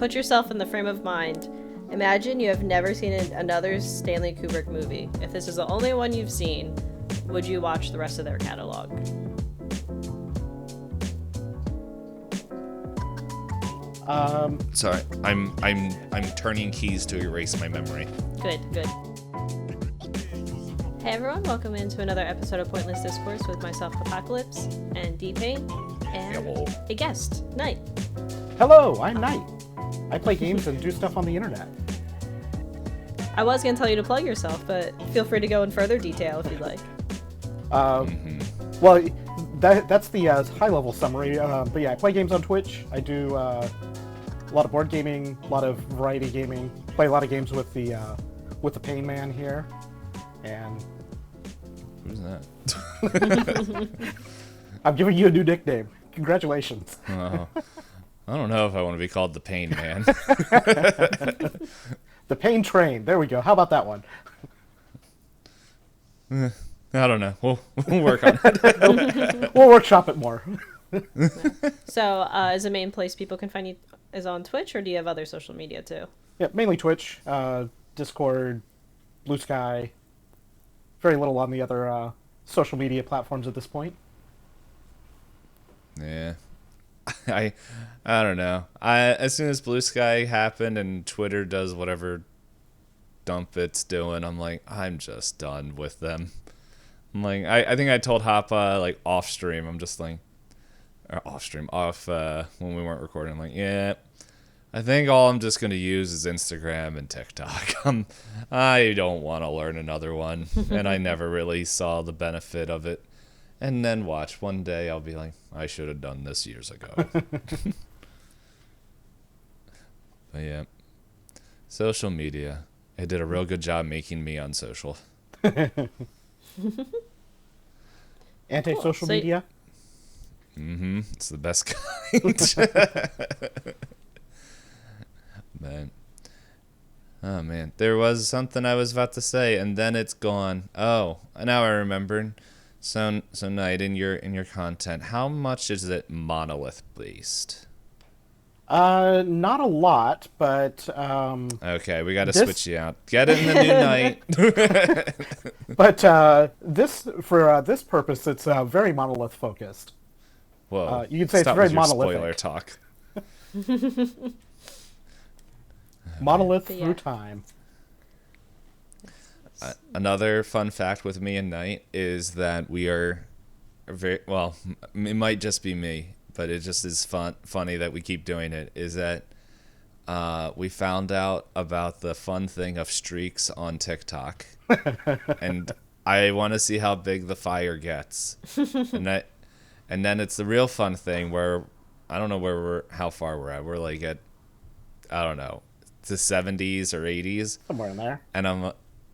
put yourself in the frame of mind. Imagine you have never seen another Stanley Kubrick movie. If this is the only one you've seen, would you watch the rest of their catalog? Sorry, I'm turning keys to erase my memory. Good. Hey everyone, welcome into another episode of Pointless Discourse with myself, Hoppocalypse, and Itisdpayne, and Hello. a guest, Nite. Hello, I'm Nite. I play games and do stuff on the internet. I was going to tell you to plug yourself, but feel free to go in further detail if you'd like. Well, that's the high-level summary. But yeah, I play games on Twitch. I do a lot of board gaming, a lot of variety gaming. Play a lot of games with the Pain Man here. And Who's that? I'm giving you a new nickname. Congratulations. Oh, I don't know if I want to be called the Pain Man. The Pain Train. There we go. How about that one? I don't know. We'll work on it. We'll workshop it more. So, is the main place people can find you is on Twitch, or do you have other social media too? Yeah, mainly Twitch, Discord, Blue Sky. Very little on the other social media platforms at this point. Yeah. I don't know. As soon as Blue Sky happened and Twitter does whatever dump it's doing, I'm like, I'm just done with them. I'm like, I think I told Hoppa like off stream. I'm just like, or off when we weren't recording. I'm like, yeah, I think all I'm just gonna use is Instagram and TikTok. I don't want to learn another one, and I never really saw the benefit of it. And then watch, one day I'll be like, I should have done this years ago. But yeah, social media. It did a real good job making me unsocial. Anti-social Cool. media? It's the best kind. Oh man, there was something I was about to say, and then it's gone. Oh, now I remembered. So Nite, in your content, how much is it monolith based? Not a lot, but Okay, we got to switch you out. Get in the new Nite. but for this purpose, it's very monolith focused. Whoa, you could say stop it's very with your monolithic. Spoiler talk. Monolith But yeah. through time. Another fun fact with me and Nite is that we are very well. It might just be me, but it just is funny that we keep doing it. Is that we found out about the fun thing of streaks on TikTok, and I want to see how big the fire gets, and then it's the real fun thing where I don't know how far we're at. We're like at I don't know, the 70s or 80s, Somewhere in there.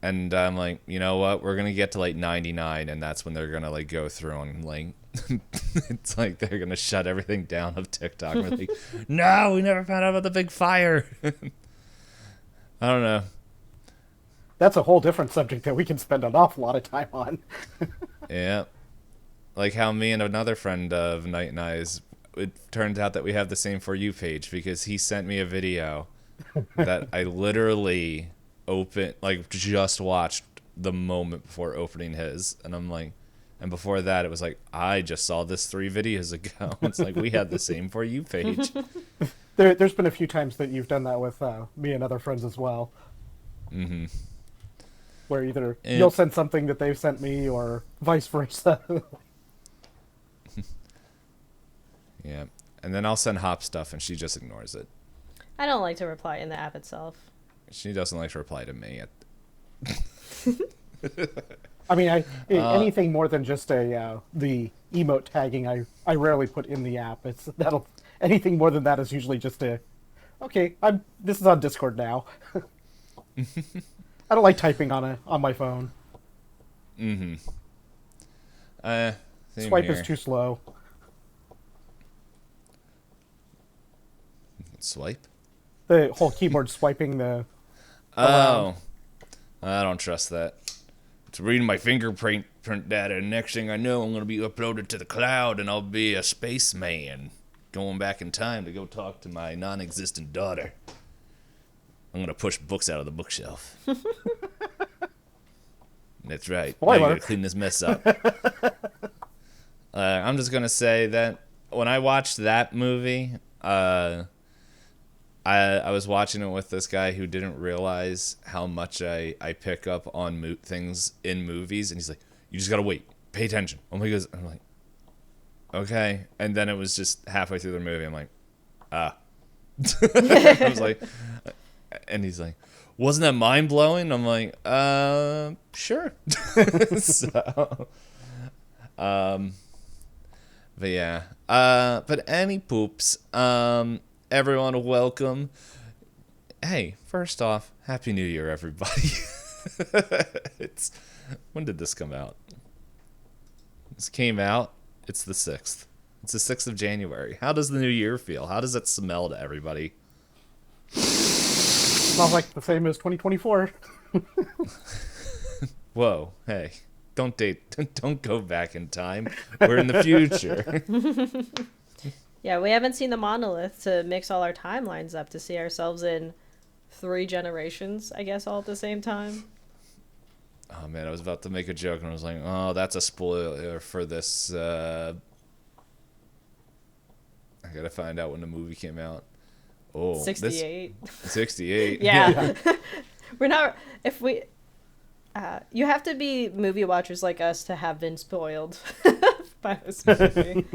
And I'm like, you know what? We're gonna get to like 99, and that's when they're gonna like go through and like, it's like they're gonna shut everything down of TikTok. We're like, no, we never found out about the big fire. I don't know. That's a whole different subject that we can spend an awful lot of time on. Yeah, like how me and another friend of Nite and I's, it turned out that we have the same For You page because he sent me a video that I literally just watched the moment before opening his, and I'm like, and before that it was like, I just saw this 3 videos ago. It's like we have the same For You page. There's been a few times that you've done that with me and other friends as well. Mm-hmm. Where either you'll send something that they've sent me or vice versa. Yeah, and then I'll send Hop stuff and she just ignores it. I don't like to reply in the app itself. She doesn't like to reply to me. I mean, anything more than just the emote tagging, I rarely put in the app. Anything more than that is usually just okay. This is on Discord now. I don't like typing on my phone. Mm-hmm. Swipe is too slow. Swipe? The whole keyboard swiping the. Oh, I don't trust that. It's reading my fingerprint data, and next thing I know, I'm going to be uploaded to the cloud, and I'll be a spaceman going back in time to go talk to my non-existent daughter. I'm gonna push books out of the bookshelf. That's right. Now you gotta clean this mess up. I'm just gonna say that when I watched that movie, I was watching it with this guy who didn't realize how much I pick up on things in movies, and he's like, "You just gotta wait, pay attention." Oh my god! I'm like, okay, and then it was just halfway through the movie. I'm like, I was like, and he's like, "Wasn't that mind blowing?" I'm like, sure. So, but yeah, but any poops, everyone, welcome. Hey, first off, Happy New Year, everybody. When did this come out? This came out. It's the 6th. It's the 6th of January. How does the new year feel? How does it smell to everybody? Smells like the same as 2024. Whoa, hey. Don't go back in time. We're in the future. Yeah, we haven't seen the monolith to mix all our timelines up to see ourselves in 3 generations, I guess, all at the same time. Oh man, I was about to make a joke and I was like, oh, that's a spoiler for this. I gotta find out when the movie came out. Oh, 68. 68. Yeah. We're not. If we. You have to be movie watchers like us to have been spoiled by this movie.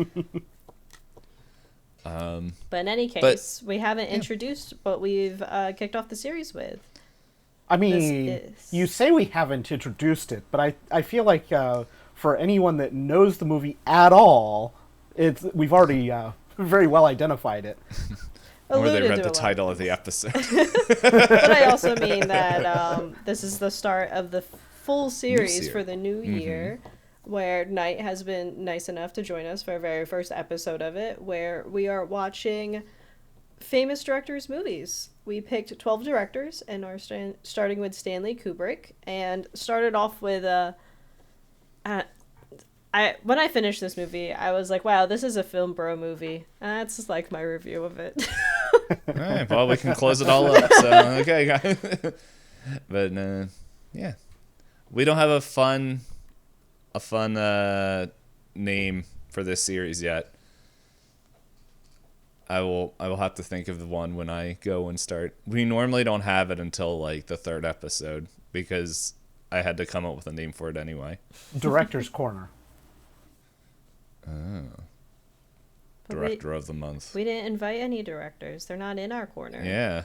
But in any case, we haven't introduced what we've kicked off the series with. I mean, you say we haven't introduced it, but I feel like for anyone that knows the movie at all, we've already very well identified it. Or they read the title of the episode. But I also mean that this is the start of the full series for the new year, where Nite has been nice enough to join us for our very first episode of it, where we are watching famous directors' movies. We picked 12 directors and are starting with Stanley Kubrick, and started off with when I finished this movie, I was like, wow, this is a film bro movie. And that's just like my review of it. All right, well, we can close it all up. So, okay, guys. But, yeah. We don't have a fun name for this series yet. I will have to think of the one when I go and start. We normally don't have it until, like, the 3rd episode, because I had to come up with a name for it anyway. Director's Corner. Oh. Director of the month. We didn't invite any directors. They're not in our corner. Yeah.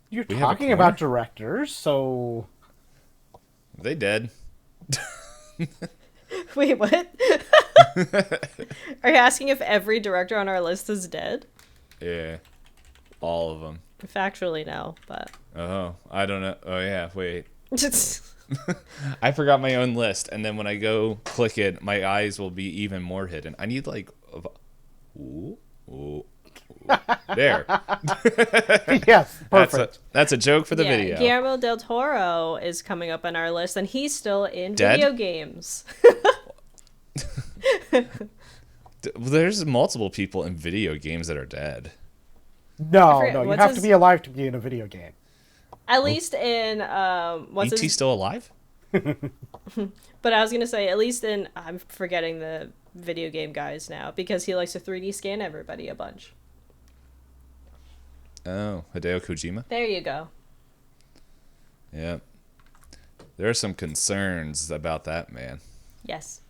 You're talking about directors, so... They dead. Wait, what? Are you asking if every director on our list is dead? Yeah. All of them. Factually, no, but... Oh, I don't know. Oh, yeah, wait. I forgot my own list, and then when I go click it, my eyes will be even more hidden. I need like, there. Yes, perfect. That's a joke for the video. Guillermo del Toro is coming up on our list, and he's still in Dead? video games. There's multiple people in video games that are dead. No, you have to be alive to be in a video game. At least in E.T. still alive? But I was gonna say at least in I'm forgetting the video game guys now because he likes to 3D scan everybody a bunch. Oh, Hideo Kojima? There you go. Yeah. There are some concerns about that man. Yes.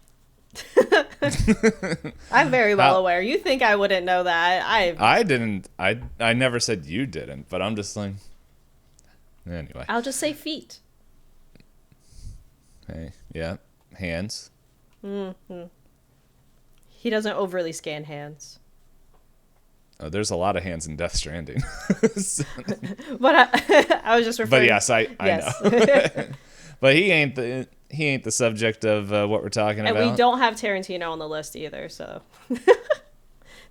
I'm very well aware. You think I wouldn't know that? I didn't. I never said you didn't, but I'm just like... Anyway. I'll just say feet. Hey, yeah. Hands. Mm-hmm. He doesn't overly scan hands. Oh, there's a lot of hands in Death Stranding. But I was just referring... But yes, I know. But he ain't the subject of what we're talking about. And we don't have Tarantino on the list either, so...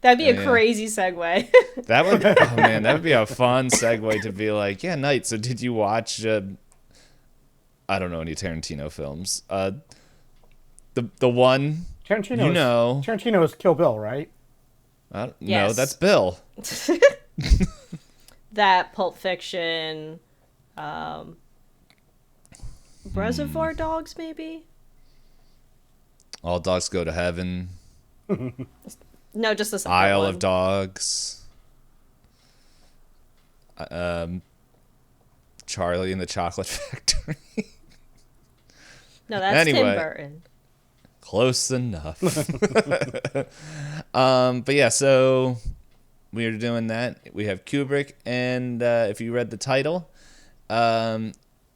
That'd be a crazy segue. That would be a fun segue to be like, yeah, Nite, so did you watch, I don't know any Tarantino films. The one, Tarantino is Kill Bill, right? No, Yes. that's Bill. That Pulp Fiction, Reservoir Dogs, maybe? All Dogs Go to Heaven. No, just the second Isle one. of Dogs. Charlie and the Chocolate Factory. No, that's Tim Anyway. Burton. Close enough. But yeah, so we are doing that. We have Kubrick, and if you read the title,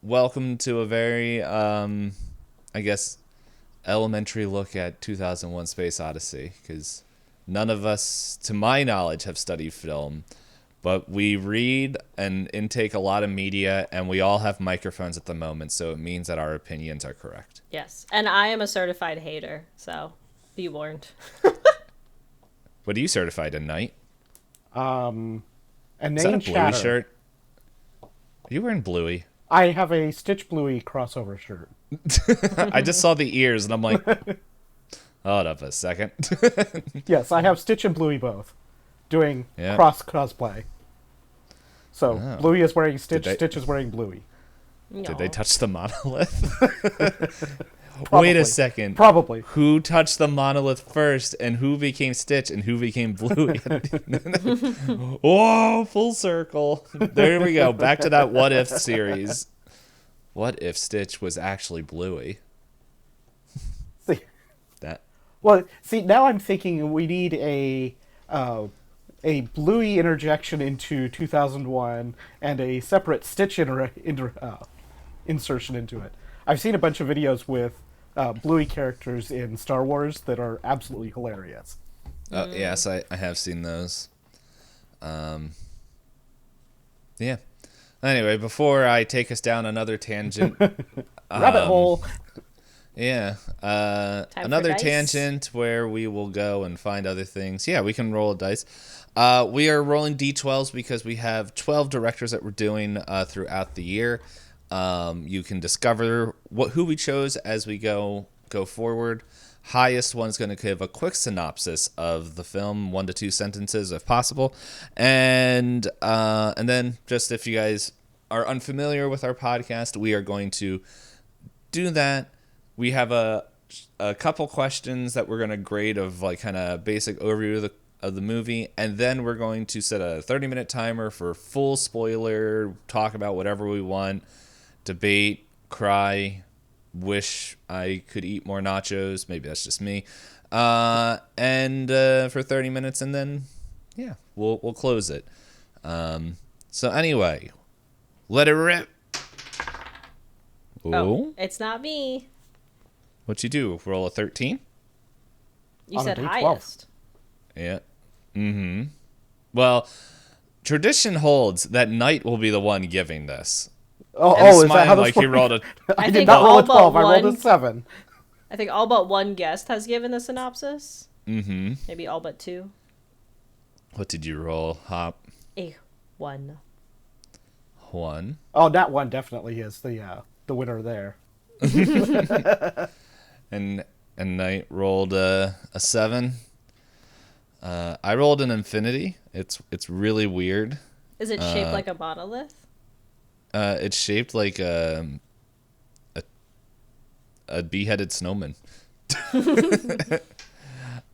welcome to a very, I guess, elementary look at 2001: Space Odyssey, because none of us, to my knowledge, have studied film. But we read and intake a lot of media, and we all have microphones at the moment, so it means that our opinions are correct. Yes, and I am a certified hater, so be warned. What are you certified in, Knight? A Is that name a Bluey chatter. shirt? Are you wearing Bluey? I have a Stitch Bluey crossover shirt. I just saw the ears, and I'm like, hold up a second. Yes, I have Stitch and Bluey both doing Yeah. cosplay. So Oh. Bluey is wearing Stitch, they- Stitch is wearing Bluey. Did they touch the monolith? Probably. Wait a second. Probably. Who touched the monolith first, and who became Stitch, and who became Bluey? Whoa, full circle. There we go. Back to that What If series. What if Stitch was actually Bluey? See, That well, see, now I'm thinking we need a Bluey interjection into 2001 and a separate Stitch insertion into it. I've seen a bunch of videos with Bluey characters in Star Wars that are absolutely hilarious. yes, I have seen those. Yeah. Anyway, before I take us down another tangent, Rabbit hole. yeah, for another dice. tangent where we will go and find other things. Yeah, we can roll a dice. We are rolling D12s because we have 12 directors that we're doing throughout the year. You can discover who we chose as we go forward. Highest one's going to give a quick synopsis of the film, 1 to 2 sentences if possible, and then just if you guys are unfamiliar with our podcast, we are going to do that. We have a couple questions that we're going to grade of like kind of basic overview of the movie, and then we're going to set a 30-minute timer for full spoiler, talk about whatever we want, debate, cry, wish I could eat more nachos. Maybe that's just me. And for 30 minutes, and then yeah, we'll close it. So anyway, let it rip. Oh, it's not me. What'd you do? Roll a 13? You On a said D12. highest. Yeah. Well, tradition holds that Knight will be the one giving this. Oh, is that how this like he works? rolled a I think did not roll all a 12. but I rolled a one- 7. I think all but one guest has given the synopsis. Mm-hmm. Maybe all but two. What did you roll, Hop? A 1. 1. Oh, that one definitely is the winner there. And Knight rolled a 7. I rolled an infinity. It's really weird. Is it shaped like a monolith? It's shaped like a beheaded snowman.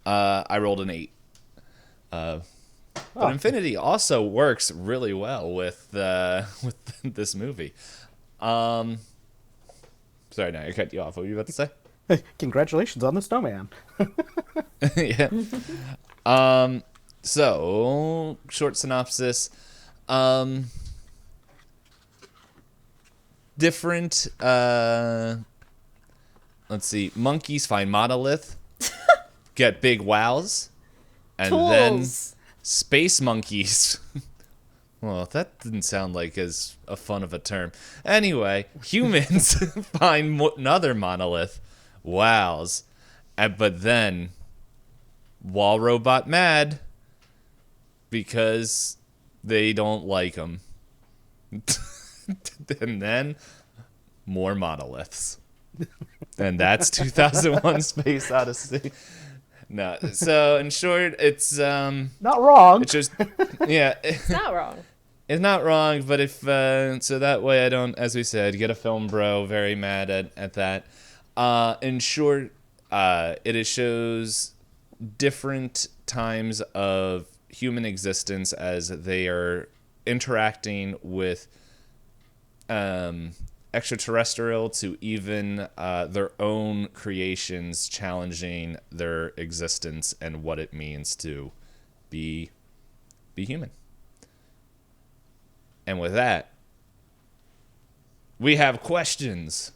I rolled an 8. But infinity also works really well with this movie. Sorry, now I cut you off. What were you about to say? Congratulations on the snowman. Yeah. So short synopsis. Different. Let's see. Monkeys find monolith, get big wows, and then Tools. space monkeys. Well, that didn't sound like as a fun of a term. Anyway, humans find another monolith, wows, but then wall robot mad because they don't like them. And then more monoliths. And that's 2001 Space Odyssey. No. So in short, it's Not wrong. it's just yeah. It's not wrong. It's not wrong, but if so that way I don't, as we said, get a film bro very mad at that. In short, it shows different times of human existence as they are interacting with extraterrestrial to even their own creations, challenging their existence and what it means to be human. And with that, we have questions.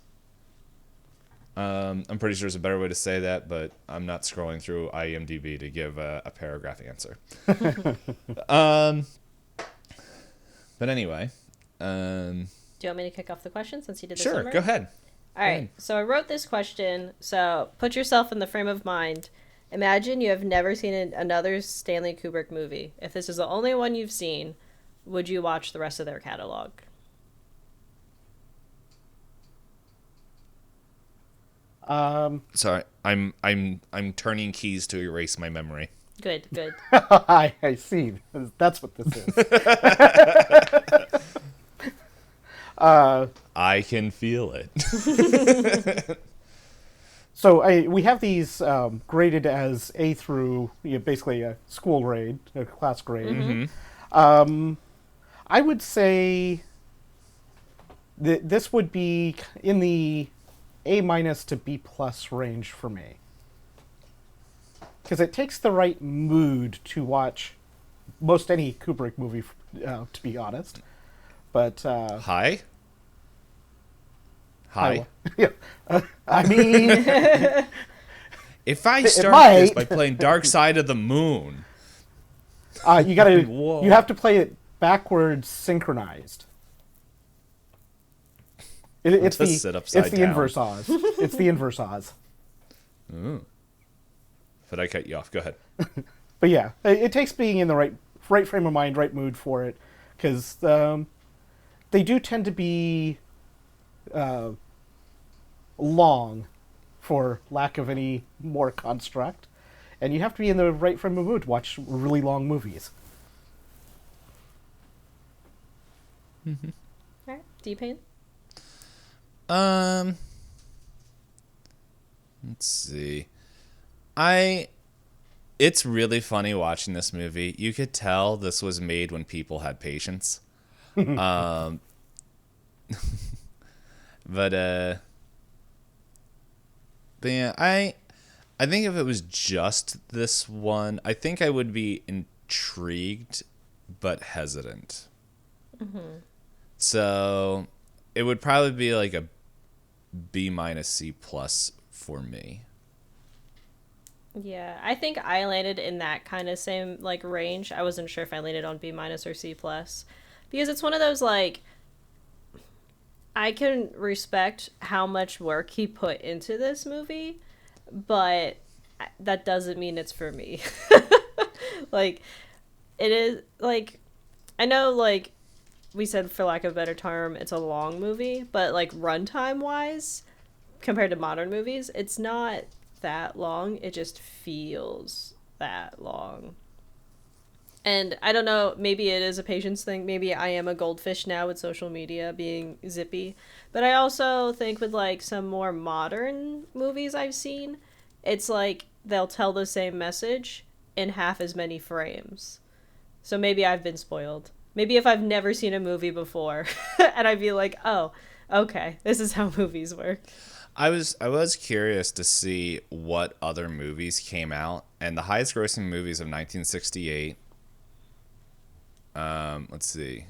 I'm pretty sure there's a better way to say that, but I'm not scrolling through IMDb to give a paragraph answer. But anyway. Do you want me to kick off the question since you did the Sure, summary? go ahead. All right, so I wrote this question. So put yourself in the frame of mind. Imagine you have never seen another Stanley Kubrick movie. If this is the only one you've seen, would you watch the rest of their catalog? Sorry, I'm turning keys to erase my memory. Good. I see. That's what this is. I can feel it. So we have these graded as A through, basically a school grade, a class grade. Mm-hmm. I would say that this would be in the A- to B+ range for me. Because it takes the right mood to watch most any Kubrick movie, to be honest. But Hi. Yeah. I mean, If I start this by playing Dark Side of the Moon, you gotta, Whoa. you have to play it backwards synchronized. It's Just the sit upside it's the down. inverse Oz. It's the inverse Oz. Ooh. But I cut you off. Go ahead. But yeah, it takes being in the right frame of mind, right mood for it, because they do tend to be long, for lack of any more construct, and you have to be in the right frame of mood to watch really long movies. All right, D-Pain? Let's see. It's really funny watching this movie. You could tell this was made when people had patience. But yeah, I think if it was just this one, I think I would be intrigued but hesitant. Mm-hmm. So it would probably be like a B- C+ for me. Yeah, I think I landed in that kind of same like range. I wasn't sure if I landed on B- or C+, because it's one of those like, I can respect how much work he put into this movie, but that doesn't mean it's for me. Like, it is like, I know like we said, for lack of a better term, it's a long movie, but like runtime wise, compared to modern movies, it's not that long. It just feels that long. And I don't know, maybe it is a patience thing. Maybe I am a goldfish now with social media being zippy. But I also think with like some more modern movies I've seen, it's like they'll tell the same message in half as many frames. So maybe I've been spoiled. Maybe if I've never seen a movie before and I'd be like, oh, okay, this is how movies work. I was curious to see what other movies came out, and the highest grossing movies of 1968. Let's see.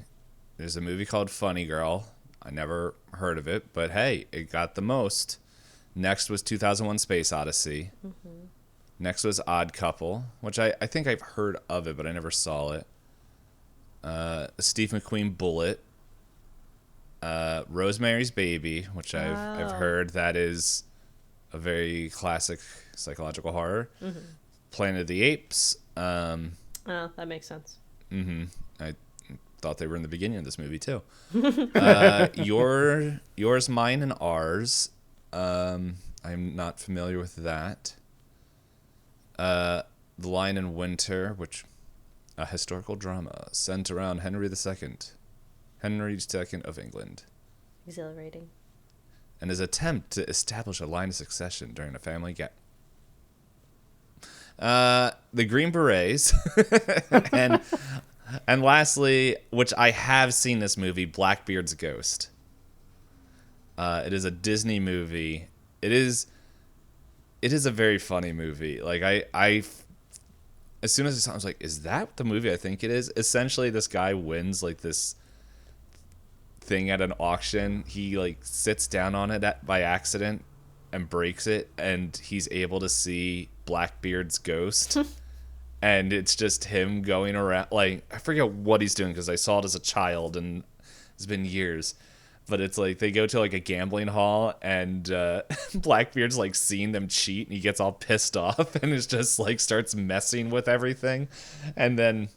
There's a movie called Funny Girl. I never heard of it, but hey, it got the most. Next was 2001 Space Odyssey. Mm-hmm. Next was Odd Couple, which I think I've heard of it, but I never saw it. Steve McQueen Bullet. Rosemary's Baby, which I've heard that is a very classic psychological horror. Mm-hmm. Planet of the Apes. Oh, that makes sense. Mm-hmm. I thought they were in the beginning of this movie too. Yours, Mine, and Ours. I'm not familiar with that. The Lion in Winter, which a historical drama centered around Henry II of England, Exhilarating. and his attempt to establish a line of succession during a family gap. The Green Berets, and lastly, which I have seen this movie, Blackbeard's Ghost. It is a Disney movie. It is a very funny movie. Like I as soon as I saw it, I was like, is that the movie I think it is? Essentially, this guy wins like this thing at an auction. He like sits down on it by accident and breaks it, and he's able to see Blackbeard's ghost. And it's just him going around, like, I forget what he's doing because I saw it as a child and it's been years. But it's like they go to like a gambling hall, and Blackbeard's like seeing them cheat, and he gets all pissed off and is just like starts messing with everything. And then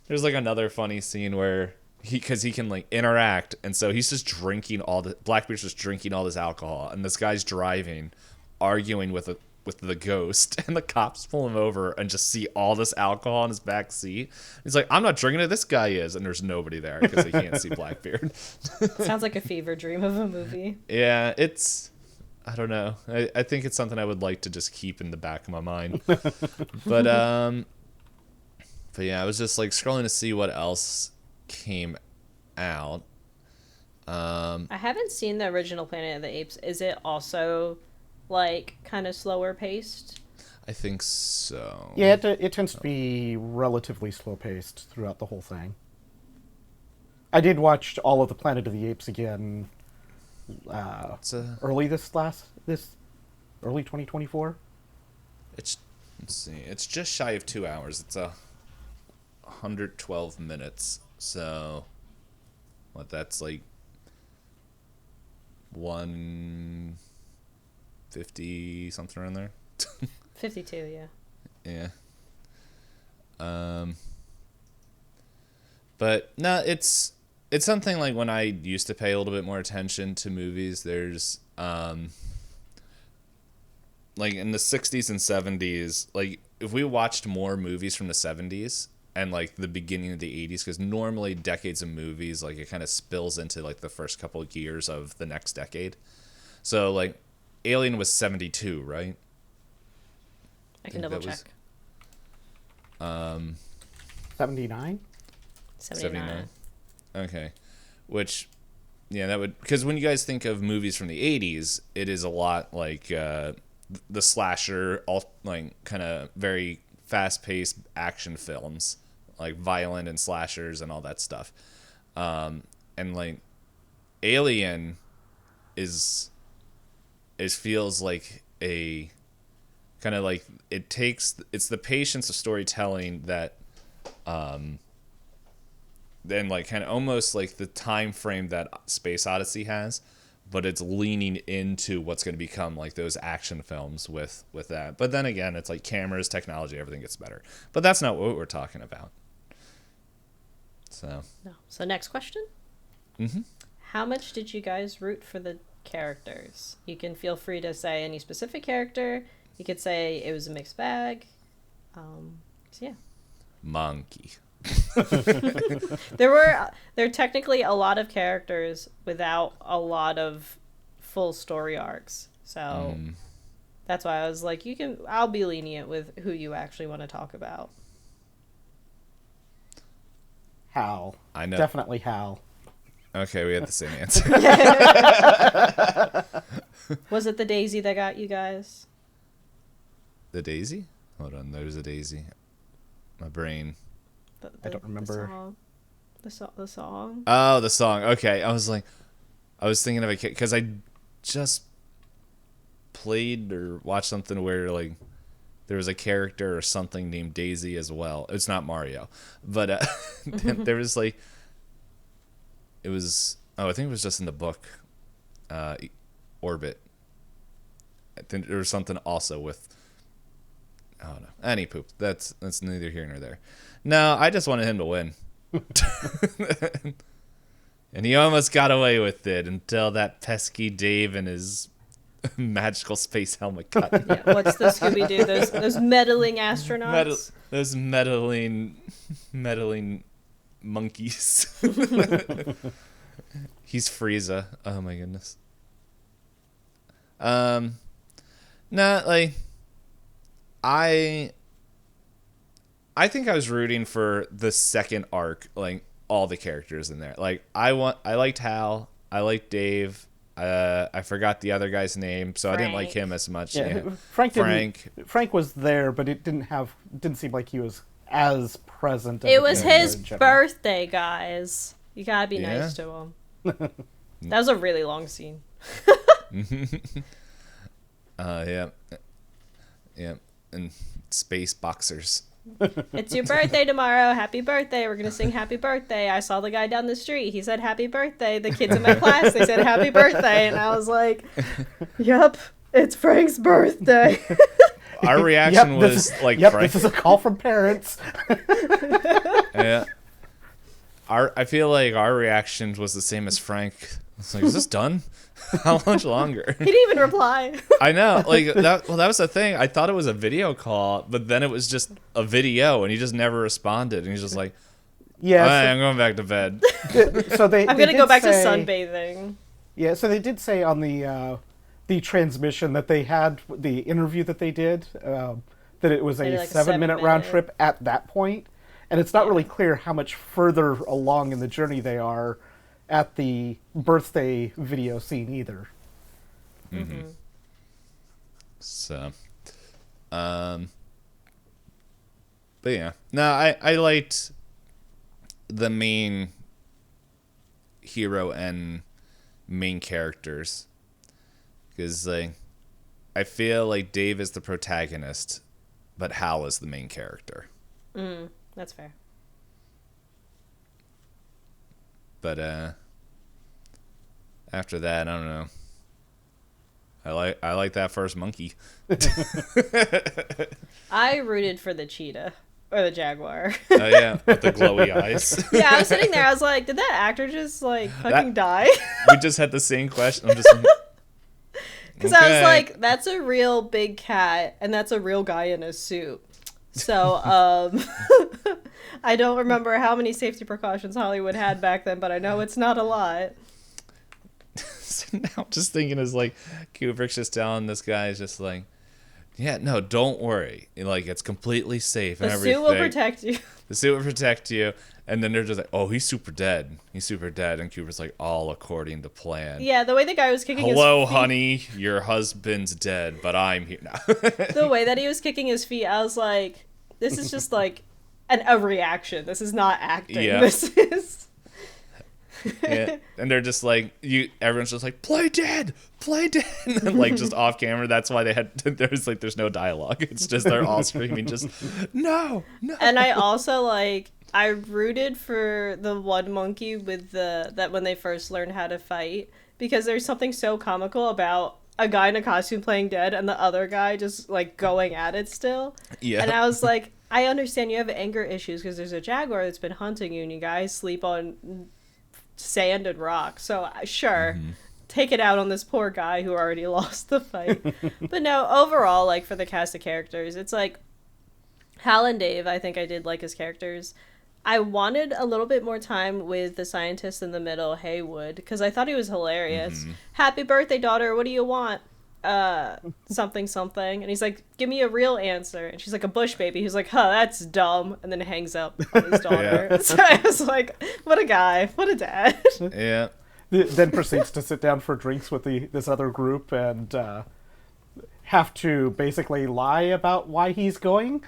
there's like another funny scene where because he can like interact, and so he's just drinking Blackbeard's just drinking all this alcohol, and this guy's driving, arguing with the ghost, and the cops pull him over and just see all this alcohol in his back seat. He's like, I'm not drinking it, this guy is, and there's nobody there because they can't see Blackbeard. Sounds like a fever dream of a movie. Yeah, I don't know. I think it's something I would like to just keep in the back of my mind. But yeah, I was just like scrolling to see what else came out. I haven't seen the original Planet of the Apes. Is it also like kind of slower paced? I think so. Yeah, it tends to be relatively slow paced throughout the whole thing. I did watch all of the Planet of the Apes again early early 2024. Let's see. It's just shy of 2 hours. It's 112 minutes. So what, that's like 150 something around there. 52, yeah. Yeah. But no, it's something like when I used to pay a little bit more attention to movies, there's like in the 60s and 70s, like if we watched more movies from the 70s and like the beginning of the 80s, because normally decades of movies, like it kind of spills into like the first couple of years of the next decade. So like Alien was 72, right? I can double check. 79? 79. Okay. Which, yeah, that would, because when you guys think of movies from the 80s, it is a lot like the slasher, all like kind of very fast-paced action films, like violent and slashers and all that stuff. And like Alien feels like a kind of like it's the patience of storytelling that then like kind of almost like the time frame that Space Odyssey has, but it's leaning into what's going to become like those action films with that. But then again, it's like cameras, technology, everything gets better. But that's not what we're talking about. So No. So next question. Mm-hmm. How much did you guys root for the characters? You can feel free to say any specific character. You could say it was a mixed bag. So yeah. Monkey. There are technically a lot of characters without a lot of full story arcs. So that's why I was like, I'll be lenient with who you actually want to talk about. Hal. I know. Definitely Hal. Okay, we had the same answer. Was it the daisy that got you guys? The daisy? Hold on, there's a daisy. My brain. I don't remember. The song? Oh, the song. Okay, I was thinking of a kid because I just played or watched something where like there was a character or something named Daisy as well. It's not Mario, but there was like it was. Oh, I think it was just in the book, Orbit. I think there was something also with. I don't know. Any poop. That's neither here nor there. No, I just wanted him to win. And he almost got away with it until that pesky Dave and his magical space helmet cut. Yeah, what's the Scooby-Doo? Those meddling astronauts? Those meddling monkeys. He's Frieza. Oh my goodness. Nah, like I think I was rooting for the second arc, like all the characters in there. Like I liked Hal, I liked Dave. I forgot the other guy's name, so Frank. I didn't like him as much. Yeah, yeah. Frank was there, but it didn't seem like he was as present. It was his birthday, guys. You gotta be nice to him. That was a really long scene. Yeah, and space boxers. It's your birthday tomorrow. Happy birthday. We're going to sing happy birthday. I saw the guy down the street. He said happy birthday. The kids in my class, they said happy birthday. And I was like, yep, it's Frank's birthday. Our reaction was Frank. This is a call from parents. Yeah. I feel like our reaction was the same as Frank. It's like, is this done? How much longer? He didn't even reply. I know, like that. Well, that was the thing. I thought it was a video call, but then it was just a video, and he just never responded. And he's just like, "Yeah, I'm going back to bed." So I'm gonna go back to sunbathing. Yeah, so they did say on the transmission that they had the interview that they did that it was a 7-minute round trip at that point, and it's not really clear how much further along in the journey they are at the birthday video scene either. Mm-hmm. So, but yeah, no, I liked the main hero and main characters because like I feel like Dave is the protagonist, but Hal is the main character. That's fair. But after that, I don't know. I like that first monkey. I rooted for the cheetah or the jaguar. Oh yeah, with the glowy eyes. Yeah, I was sitting there. I was like, did that actor just like fucking die? We just had the same question. I'm just because I was like, that's a real big cat, and that's a real guy in a suit. So, I don't remember how many safety precautions Hollywood had back then, but I know it's not a lot. So now I'm just thinking is like Kubrick's just telling this guy is just like, yeah, no, don't worry. Like, it's completely safe and everything. The suit will protect you. The suit will protect you. And then they're just like, oh, he's super dead. He's super dead. And Kubrick's like, all according to plan. Yeah, the way the guy was kicking his feet. Hello, honey. Your husband's dead, but I'm here now. The way that he was kicking his feet, I was like, this is just like a reaction. This is not acting. Yeah. This is... Yeah. And they're just like, everyone's just like, play dead. And like just off camera. That's why there's no dialogue. It's just they're all screaming just no. And I also I rooted for the one monkey with that when they first learned how to fight, because there's something so comical about a guy in a costume playing dead and the other guy just like going at it still. Yeah. And I was like, I understand you have anger issues because there's a jaguar that's been hunting you and you guys sleep on sand and rock. So sure, take it out on this poor guy who already lost the fight. But no, overall, like for the cast of characters, it's like Hal and Dave, I think I did like his characters. I wanted a little bit more time with the scientist in the middle, Haywood, because I thought he was hilarious. Happy birthday, daughter. What do you want? Something. And he's like, give me a real answer. And she's like, a bush baby. He's like, huh, that's dumb. And then hangs up on his daughter. Yeah. So I was like, what a guy. What a dad. Yeah. Then proceeds to sit down for drinks with this other group and have to basically lie about why he's going.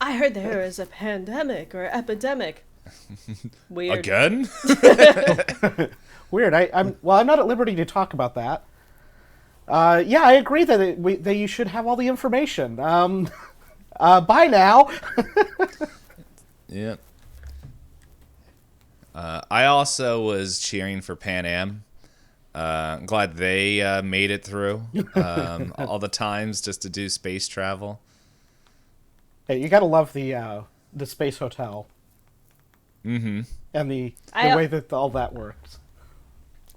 I heard there was a pandemic or epidemic. Weird. Again? Weird. I'm not at liberty to talk about that. Yeah, I agree that you should have all the information. Bye now. Yeah. I also was cheering for Pan Am. I'm glad they made it through all the times just to do space travel. Hey, you gotta love the space hotel. And the way that all that works.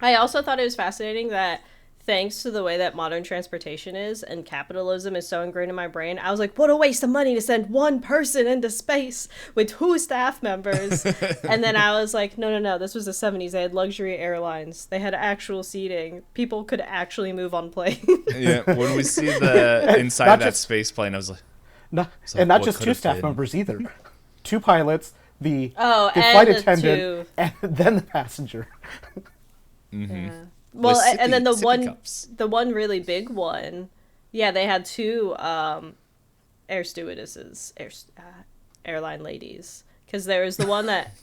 I also thought it was fascinating that thanks to the way that modern transportation is and capitalism is so ingrained in my brain, I was like, what a waste of money to send one person into space with 2 staff members. And then I was like, no, this was the 70s. They had luxury airlines. They had actual seating. People could actually move on planes. Yeah, when we see the inside that space plane, I was like... and not just 2 staff members either. 2 pilots, the flight attendant, and then the passenger. Mm-hmm. Yeah. Well, and then the one really big one, yeah, they had 2 air stewardesses, airline ladies. Because there was the one that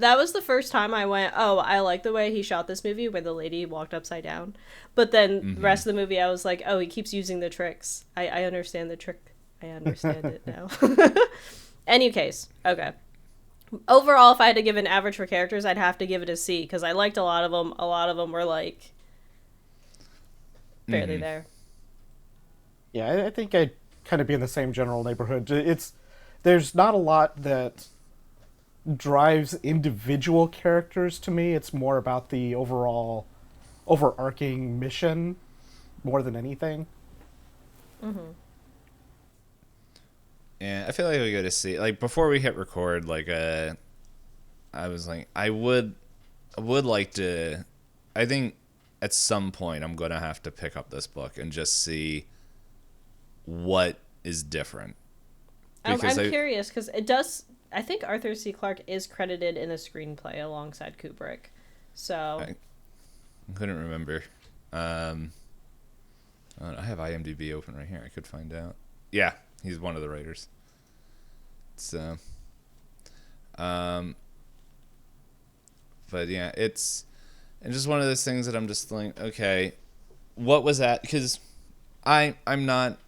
was the first time I went, oh, I like the way he shot this movie where the lady walked upside down. But then the rest of the movie, I was like, oh, he keeps using the tricks. I understand the trick. I understand it now. Any case, okay. Overall, if I had to give an average for characters, I'd have to give it a C because I liked a lot of them. A lot of them were like barely there. Yeah, I think I'd kind of be in the same general neighborhood. There's not a lot that drives individual characters to me. It's more about the overall overarching mission more than anything. Mm-hmm. Yeah, I feel like we got to see, like, before we hit record, like, I was like, I would like to, I think at some point I'm going to have to pick up this book and just see what is different. I'm curious, because it does, I think Arthur C. Clarke is credited in the screenplay alongside Kubrick, so. I couldn't remember. I have IMDb open right here, I could find out. Yeah. He's one of the writers. So, but yeah, it's just one of those things that I'm just like, okay, what was that? Because I'm not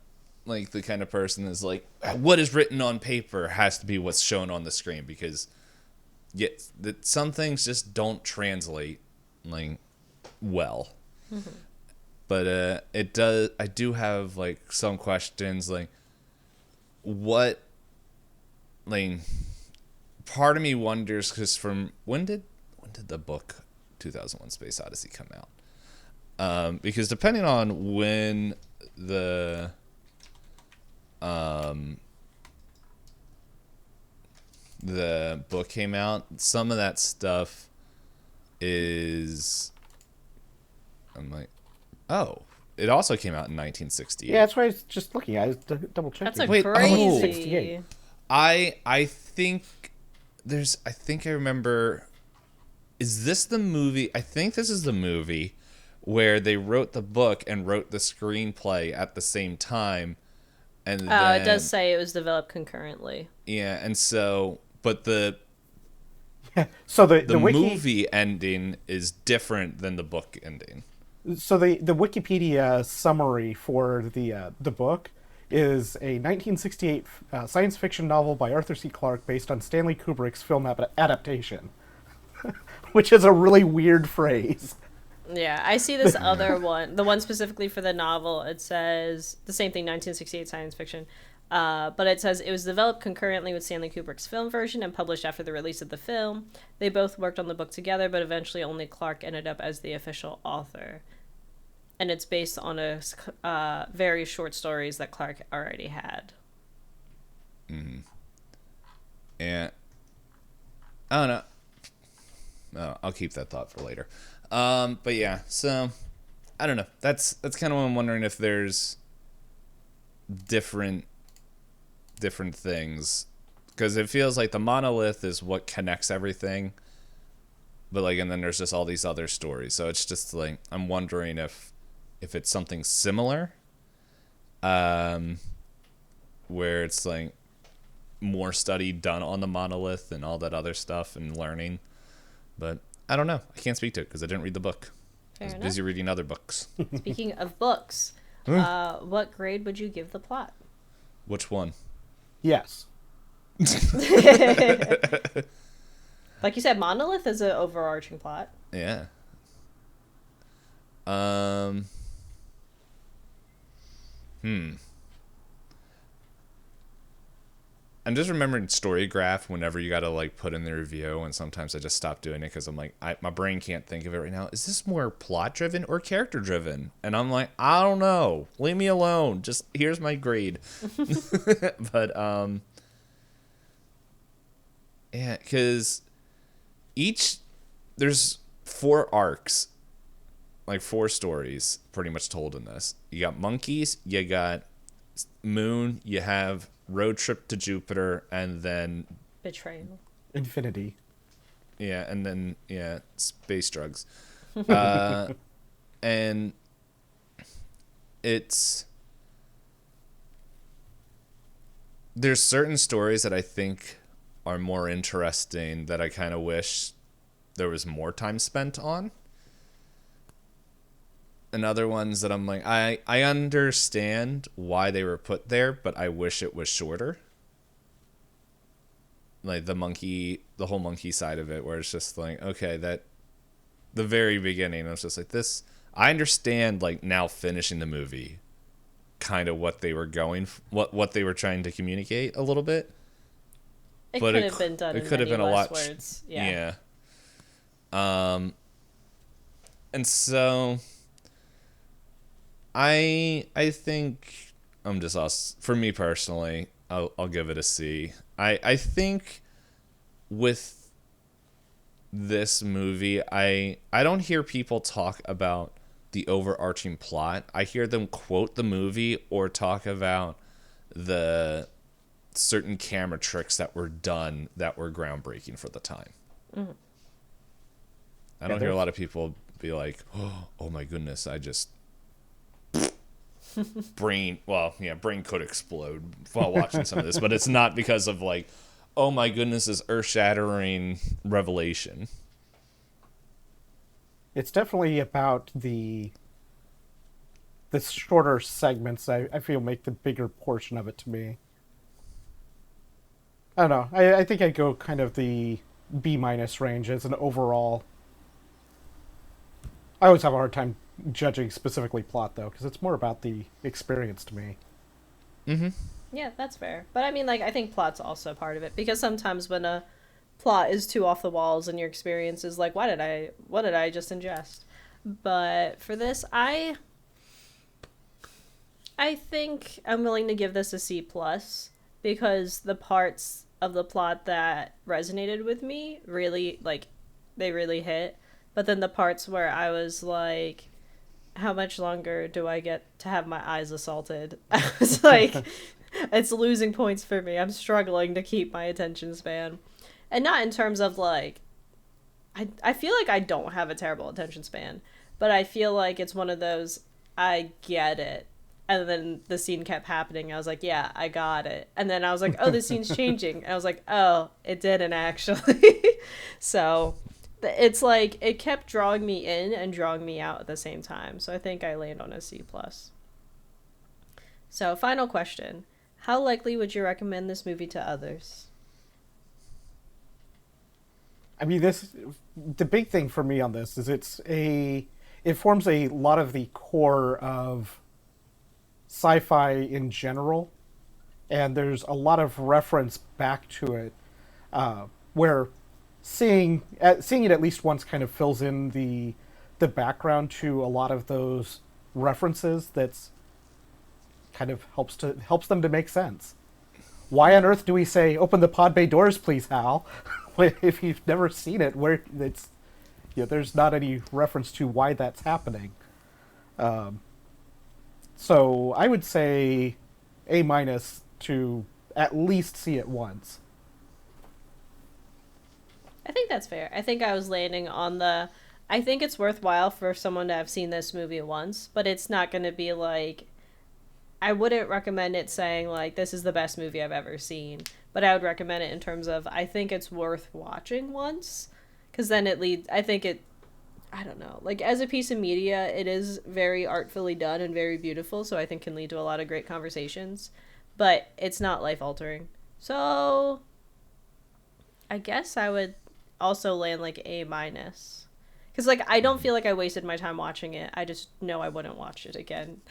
like the kind of person that's like, what is written on paper has to be what's shown on the screen, because that some things just don't translate like well. Mm-hmm. But it does. I do have like some questions like. What, like, part of me wonders, because from when did the book 2001 Space Odyssey come out? Because depending on when the book came out, some of that stuff is, I'm like, oh. It also came out in 1968. Yeah, that's why I was just looking. I was double checking. That's crazy. I think I remember. Is this the movie? I think this is the movie where they wrote the book and wrote the screenplay at the same time. And then, it does say it was developed concurrently. Yeah, and so, but the wiki... movie ending is different than the book ending. So the Wikipedia summary for the book is a 1968 science fiction novel by Arthur C. Clarke based on Stanley Kubrick's film adaptation, which is a really weird phrase. Yeah, I see this other one, the one specifically for the novel. It says the same thing, 1968 science fiction, but it says it was developed concurrently with Stanley Kubrick's film version and published after the release of the film. They both worked on the book together, but eventually only Clarke ended up as the official author. And it's based on a very short stories that Clarke already had. Mm-hmm. And I don't know. No, I'll keep that thought for later. But yeah, so I don't know. That's kind of what I'm wondering, if there's different things, because it feels like the monolith is what connects everything. But like, and then there's just all these other stories. So it's just like, I'm wondering if it's something similar, where it's like more study done on the monolith and all that other stuff and learning. But I don't know. I can't speak to it because I didn't read the book. I was busy reading other books. Speaking of books, what grade would you give the plot? Which one? Yes. Like you said, monolith is an overarching plot. Yeah. I'm just remembering Storygraph whenever you got to like put in the review, and sometimes I just stop doing it because I'm like, my brain can't think of it right now. Is this more plot driven or character driven? And I'm like, I don't know. Leave me alone. Just here's my grade. But yeah, because there's 4 arcs, like 4 stories pretty much told in this. You got monkeys, you got moon, you have road trip to Jupiter, and then betrayal, infinity. Yeah, and then space drugs. And there's certain stories that I think are more interesting that I kind of wish there was more time spent on. And other ones that I'm like, I understand why they were put there, but I wish it was shorter. Like the whole monkey side of it, where it's just like, okay, that the very beginning, I was just like, this, I understand, like, now finishing the movie, kind of what they were what they were trying to communicate a little bit. It could have been done in many less words. Yeah. And so I think I'm just for me personally, I'll give it a C. I think with this movie, I don't hear people talk about the overarching plot. I hear them quote the movie or talk about the certain camera tricks that were done that were groundbreaking for the time. Mm-hmm. I don't hear a lot of people be like, oh my goodness, I just brain could explode while watching some of this, but it's not because of like, oh my goodness, this earth-shattering revelation. It's definitely about the shorter segments, I feel, make the bigger portion of it to me. I don't know. I think I'd go kind of the B- range as an overall. I always have a hard time judging specifically plot, though, because it's more about the experience to me. Mm-hmm. Yeah, that's fair. But I mean, like, I think plot's also part of it, because sometimes when a plot is too off the walls and your experience is like, what did I just ingest? But for this, I think I'm willing to give this a C+, because the parts of the plot that resonated with me really, like, they really hit. But then the parts where I was like, how much longer do I get to have my eyes assaulted? I was like, it's losing points for me. I'm struggling to keep my attention span. And not in terms of like, I feel like I don't have a terrible attention span, but I feel like it's one of those, I get it. And then the scene kept happening. I was like, yeah, I got it. And then I was like, oh, the scene's changing. And I was like, oh, it didn't actually. So it's like, it kept drawing me in and drawing me out at the same time. So I think I land on a C+. So final question. How likely would you recommend this movie to others? I mean, the big thing for me on this is it forms a lot of the core of sci-fi in general, and there's a lot of reference back to it, where seeing it at least once kind of fills in the background to a lot of those references. That's kind of helps them to make sense. Why on earth do we say "Open the pod bay doors, please, Hal"? If you've never seen it, where it's, there's not any reference to why that's happening. So I would say A- to at least see it once. I think that's fair. I think I was landing on I think it's worthwhile for someone to have seen this movie once, but it's not going to be like, I wouldn't recommend it saying like, this is the best movie I've ever seen, but I would recommend it in terms of, I think it's worth watching once, because then I don't know, like, as a piece of media, it is very artfully done and very beautiful, so I think can lead to a lot of great conversations, but it's not life-altering. So I guess I would also land like A-, because like, I don't feel like I wasted my time watching it. I just know I wouldn't watch it again.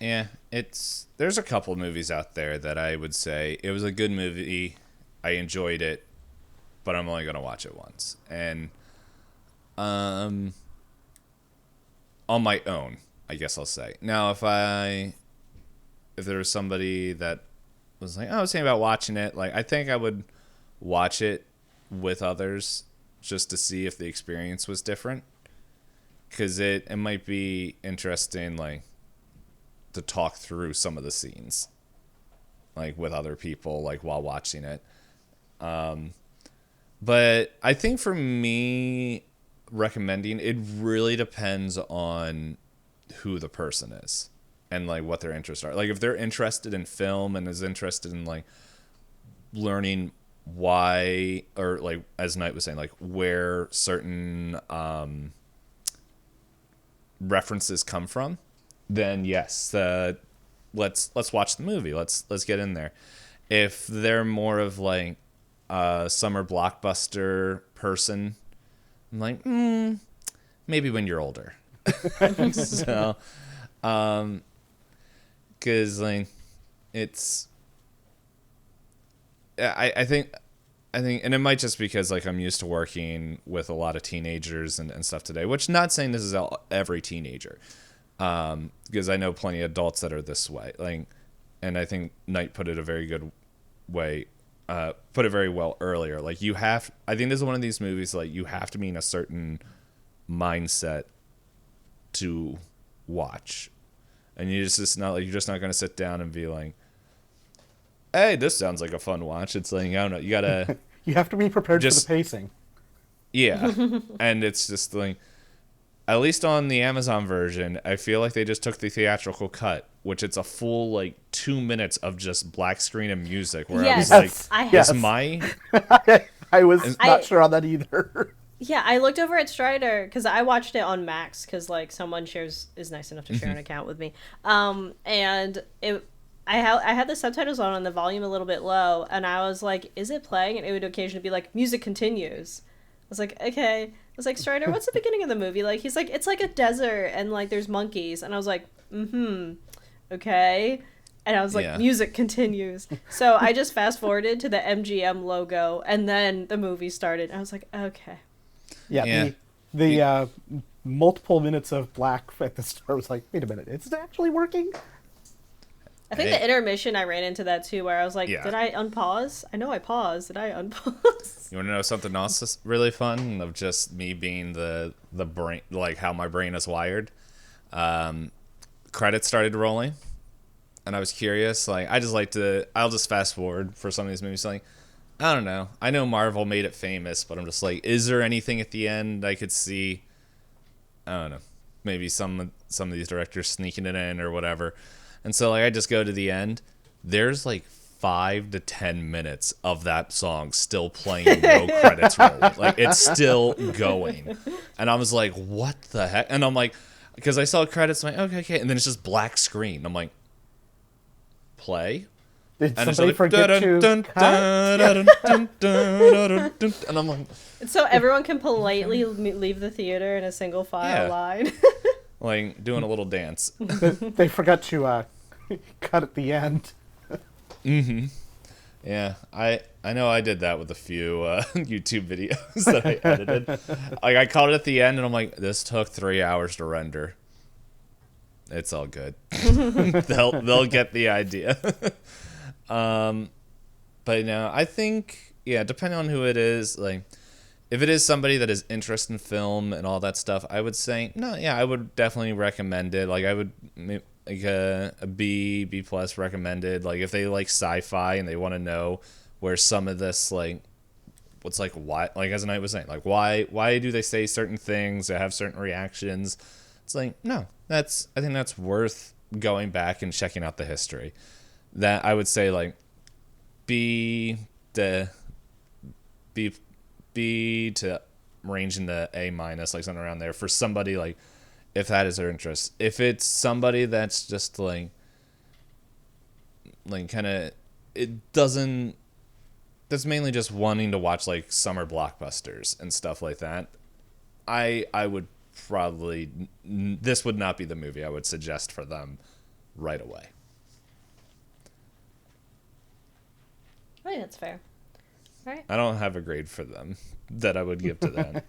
Yeah, there's a couple movies out there that I would say it was a good movie. I enjoyed it, but I'm only gonna watch it once. And on my own, I guess I'll say. Now, if there was somebody that was like, oh, I was thinking about watching it, like I think I would watch it with others just to see if the experience was different, because it might be interesting, like, to talk through some of the scenes, like with other people, like while watching it. But I think for me, recommending it really depends on who the person is and like what their interests are. Like if they're interested in film and is interested in like learning why, or like as Knight was saying, like where certain references come from, then yes, let's watch the movie. Let's get in there. If they're more of like a summer blockbuster person, I'm like, maybe when you're older. So, because like it's, I think, and it might just because like I'm used to working with a lot of teenagers and stuff today. Which, not saying this is every teenager, because I know plenty of adults that are this way. Like, and I think Knight put it a very good way. Put it very well earlier. Like I think this is one of these movies like you have to be in a certain mindset to watch, and you're just not going to sit down and be like, hey, this sounds like a fun watch. It's like, I don't know, you gotta you have to be prepared for the pacing. Yeah. And it's just like, at least on the Amazon version, I feel like they just took the theatrical cut, which it's a full like 2 minutes of just black screen and music. Where yes, I was like, yes. is my... I was not sure on that either. Yeah, I looked over at Strider because I watched it on Max because like someone is nice enough to share an account with me, and I had the subtitles on the volume a little bit low, and I was like, is it playing? And it would occasionally be like, music continues. I was like, okay. I was like, Strider, what's the beginning of the movie? Like, he's like, it's like a desert and like there's monkeys, and I was like, okay. And I was like, music continues. So I just fast forwarded to the MGM logo, and then the movie started. I was like, okay. Yeah. The multiple minutes of black at the start was like, wait a minute, is it actually working? I think the intermission, I ran into that too, where I was like, did I unpause? I know I paused. Did I unpause? You want to know something else that's really fun of just me being the brain, like how my brain is wired? Credits started rolling, and I was curious. Like, I'll just fast forward for some of these movies. Like, I don't know. I know Marvel made it famous, but I'm just like, is there anything at the end I could see? I don't know. Maybe some of these directors sneaking it in or whatever. And so like I just go to the end. There's like 5 to 10 minutes of that song still playing, no credits rolling. Like it's still going. And I was like, what the heck? And I'm like, because I saw credits, I'm like, okay. And then it's just black screen. I'm like, play? Did and somebody forget to and I'm like, so everyone can politely leave the theater in a single file line. Like doing a little dance. They forgot to cut at the end. Yeah, I know I did that with a few YouTube videos that I edited. Like I caught it at the end, and I'm like, this took 3 hours to render. It's all good. They'll get the idea. But no, I think depending on who it is, like if it is somebody that is interested in film and all that stuff, I would say no. Yeah, I would definitely recommend it. Like I would like a B plus recommended. Like if they like sci-fi and they want to know where some of this like what's like why, like as Knight was saying, like why do they say certain things or have certain reactions? It's like no, I think that's worth going back and checking out the history. That I would say like B to range into A minus, like something around there for somebody like if that is their interest. If it's somebody that's just like kind of that's mainly just wanting to watch like summer blockbusters and stuff like that, I would probably, this would not be the movie I would suggest for them right away. I think that's fair. Right. I don't have a grade for them that I would give to them.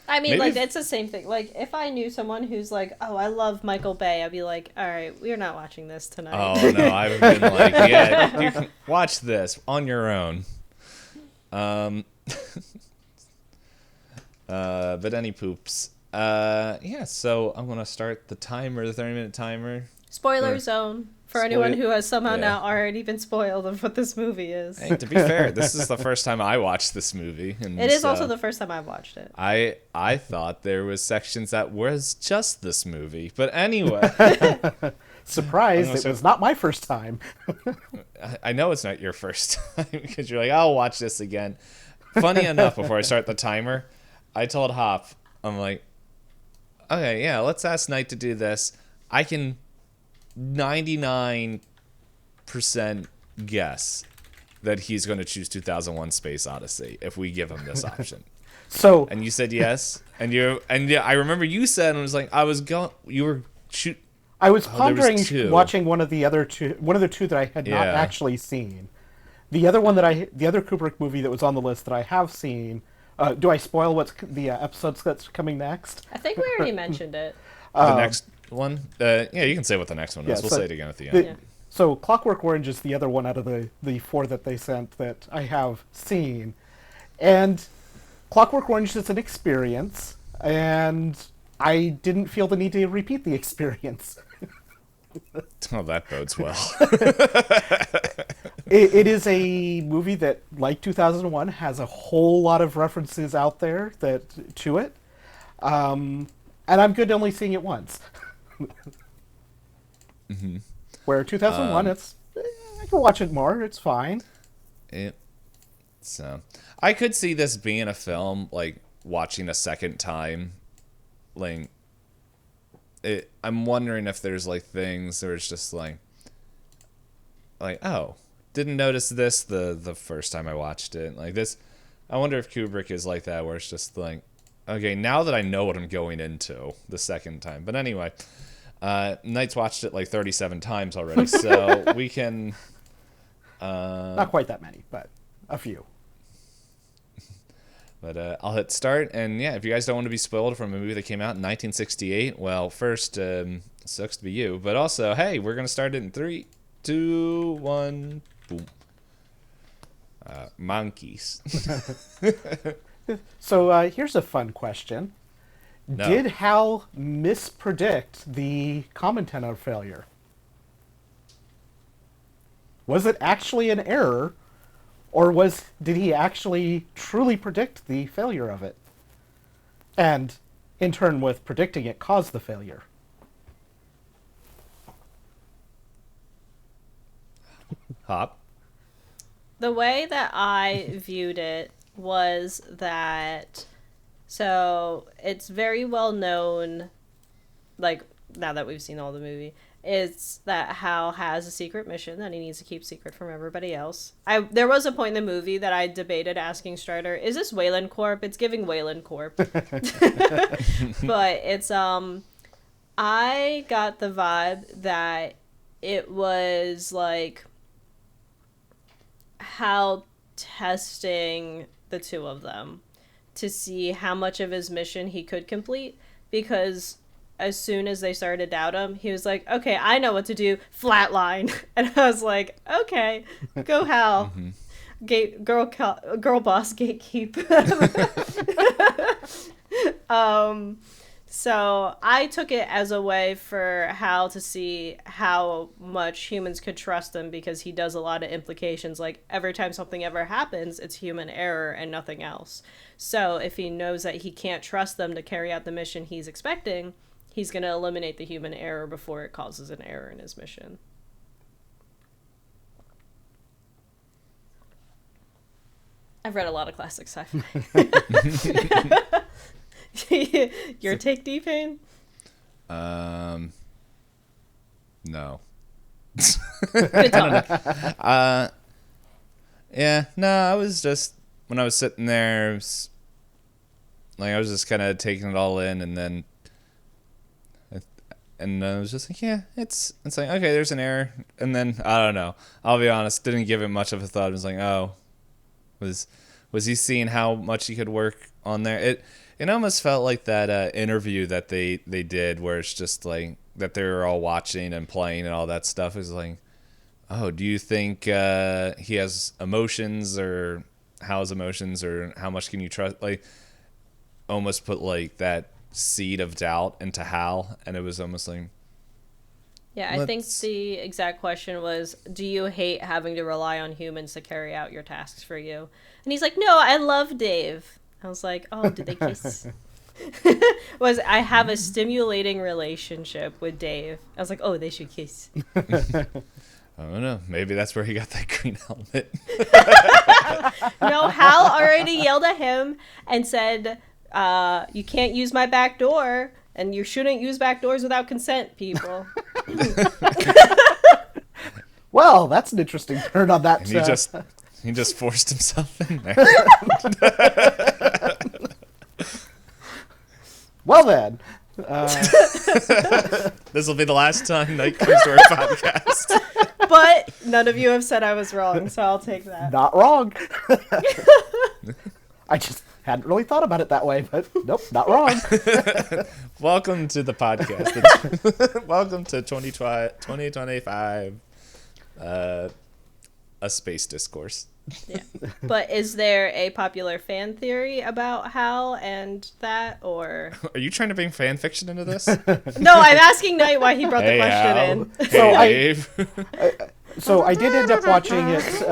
I mean, Maybe like, it's the same thing. Like, if I knew someone who's like, oh, I love Michael Bay, I'd be like, all right, we're not watching this tonight. Oh, no, I would have been like, yeah, you can watch this on your own. But any poops. Yeah, so I'm going to start the timer, the 30-minute timer. Spoiler zone for anyone who has somehow now already been spoiled of what this movie is. Hey, to be fair, this is the first time I watched this movie. And it is also the first time I've watched it. I thought there was sections that was just this movie. But anyway. Surprised, it was not my first time. I know it's not your first time because you're like, I'll watch this again. Funny enough, before I start the timer, I told Hop, I'm like, okay, yeah, let's ask Knight to do this. I can 99% guess that he's going to choose 2001 Space Odyssey if we give him this option. So, and you said yes, and I remember you said, and it was like, I was pondering watching one of the other two that I had not actually seen. The other Kubrick movie that was on the list that I have seen. Do I spoil what's the episodes that's coming next? I think we already mentioned it. The next one? Yeah, you can say what the next one is. We'll say it again at the end. So Clockwork Orange is the other one out of the four that they sent that I have seen. And Clockwork Orange is an experience, and I didn't feel the need to repeat the experience. Oh, that bodes well. It is a movie that, like 2001, has a whole lot of references out there to it. And I'm good only seeing it once. Mm-hmm. Where 2001, I can watch it more. It's fine. So I could see this being a film, like, watching a second time. Like, I'm wondering if there's, like, things where it's just like, oh, didn't notice this the first time I watched it. Like this, I wonder if Kubrick is like that, where it's just like, okay, now that I know what I'm going into the second time. But anyway, Knight's watched it like 37 times already, so we can... Not quite that many, but a few. But I'll hit start, and yeah, if you guys don't want to be spoiled from a movie that came out in 1968, well, first, sucks to be you, but also, hey, we're going to start it in 3, 2, 1, boom. Monkeys. So here's a fun question. No. Did Hal mispredict the commentator failure? Was it actually an error, or did he actually truly predict the failure of it? And, in turn, with predicting it, caused the failure? Hop. The way that I viewed it was that, so it's very well known, like, now that we've seen all the movie, is that Hal has a secret mission that he needs to keep secret from everybody else. There was a point in the movie that I debated asking Strider, is this Wayland Corp? It's giving Wayland Corp. But it's, I got the vibe that it was, like, Hal testing the two of them to see how much of his mission he could complete, because as soon as they started to doubt him, he was like, okay, I know what to do, flatline. And I was like, okay, go Hal. Mm-hmm. Girl boss gatekeep. So I took it as a way for Hal to see how much humans could trust him, because he does a lot of implications. Like, every time something ever happens, it's human error and nothing else. So if he knows that he can't trust them to carry out the mission he's expecting, he's going to eliminate the human error before it causes an error in his mission. I've read a lot of classic sci-fi. Your take, Dpayne? No. Good talk. Yeah, no, I was just, when I was sitting there, I was just kind of taking it all in, and then And I was just like, yeah, it's like, okay, there's an error. And then, I don't know. I'll be honest, didn't give it much of a thought. I was like, oh, was he seeing how much he could work on there? It almost felt like that interview that they did where it's just like that they were all watching and playing and all that stuff. Is like, oh, do you think he has emotions, or how's emotions, or how much can you trust? Like, almost put like that seed of doubt into Hal, and it was almost like, yeah, I think the exact question was, do you hate having to rely on humans to carry out your tasks for you? And he's like, no, I love Dave. I was like, oh, did they kiss? I have a stimulating relationship with Dave. I was like, oh, they should kiss. I don't know. Maybe that's where he got that green helmet. No, Hal already yelled at him and said, you can't use my back door, and you shouldn't use back doors without consent, people. Well, that's an interesting turn on that. And he just forced himself in there. Well then. This will be the last time Night comes to our podcast. But none of you have said I was wrong, so I'll take that. Not wrong. I just hadn't really thought about it that way, but nope, not wrong. Welcome to the podcast. Welcome to 2025, a space discourse. Yeah. But is there a popular fan theory about Hal and that, or? Are you trying to bring fan fiction into this? No, I'm asking Knight why he brought the question Hal. in. So I did end up watching it.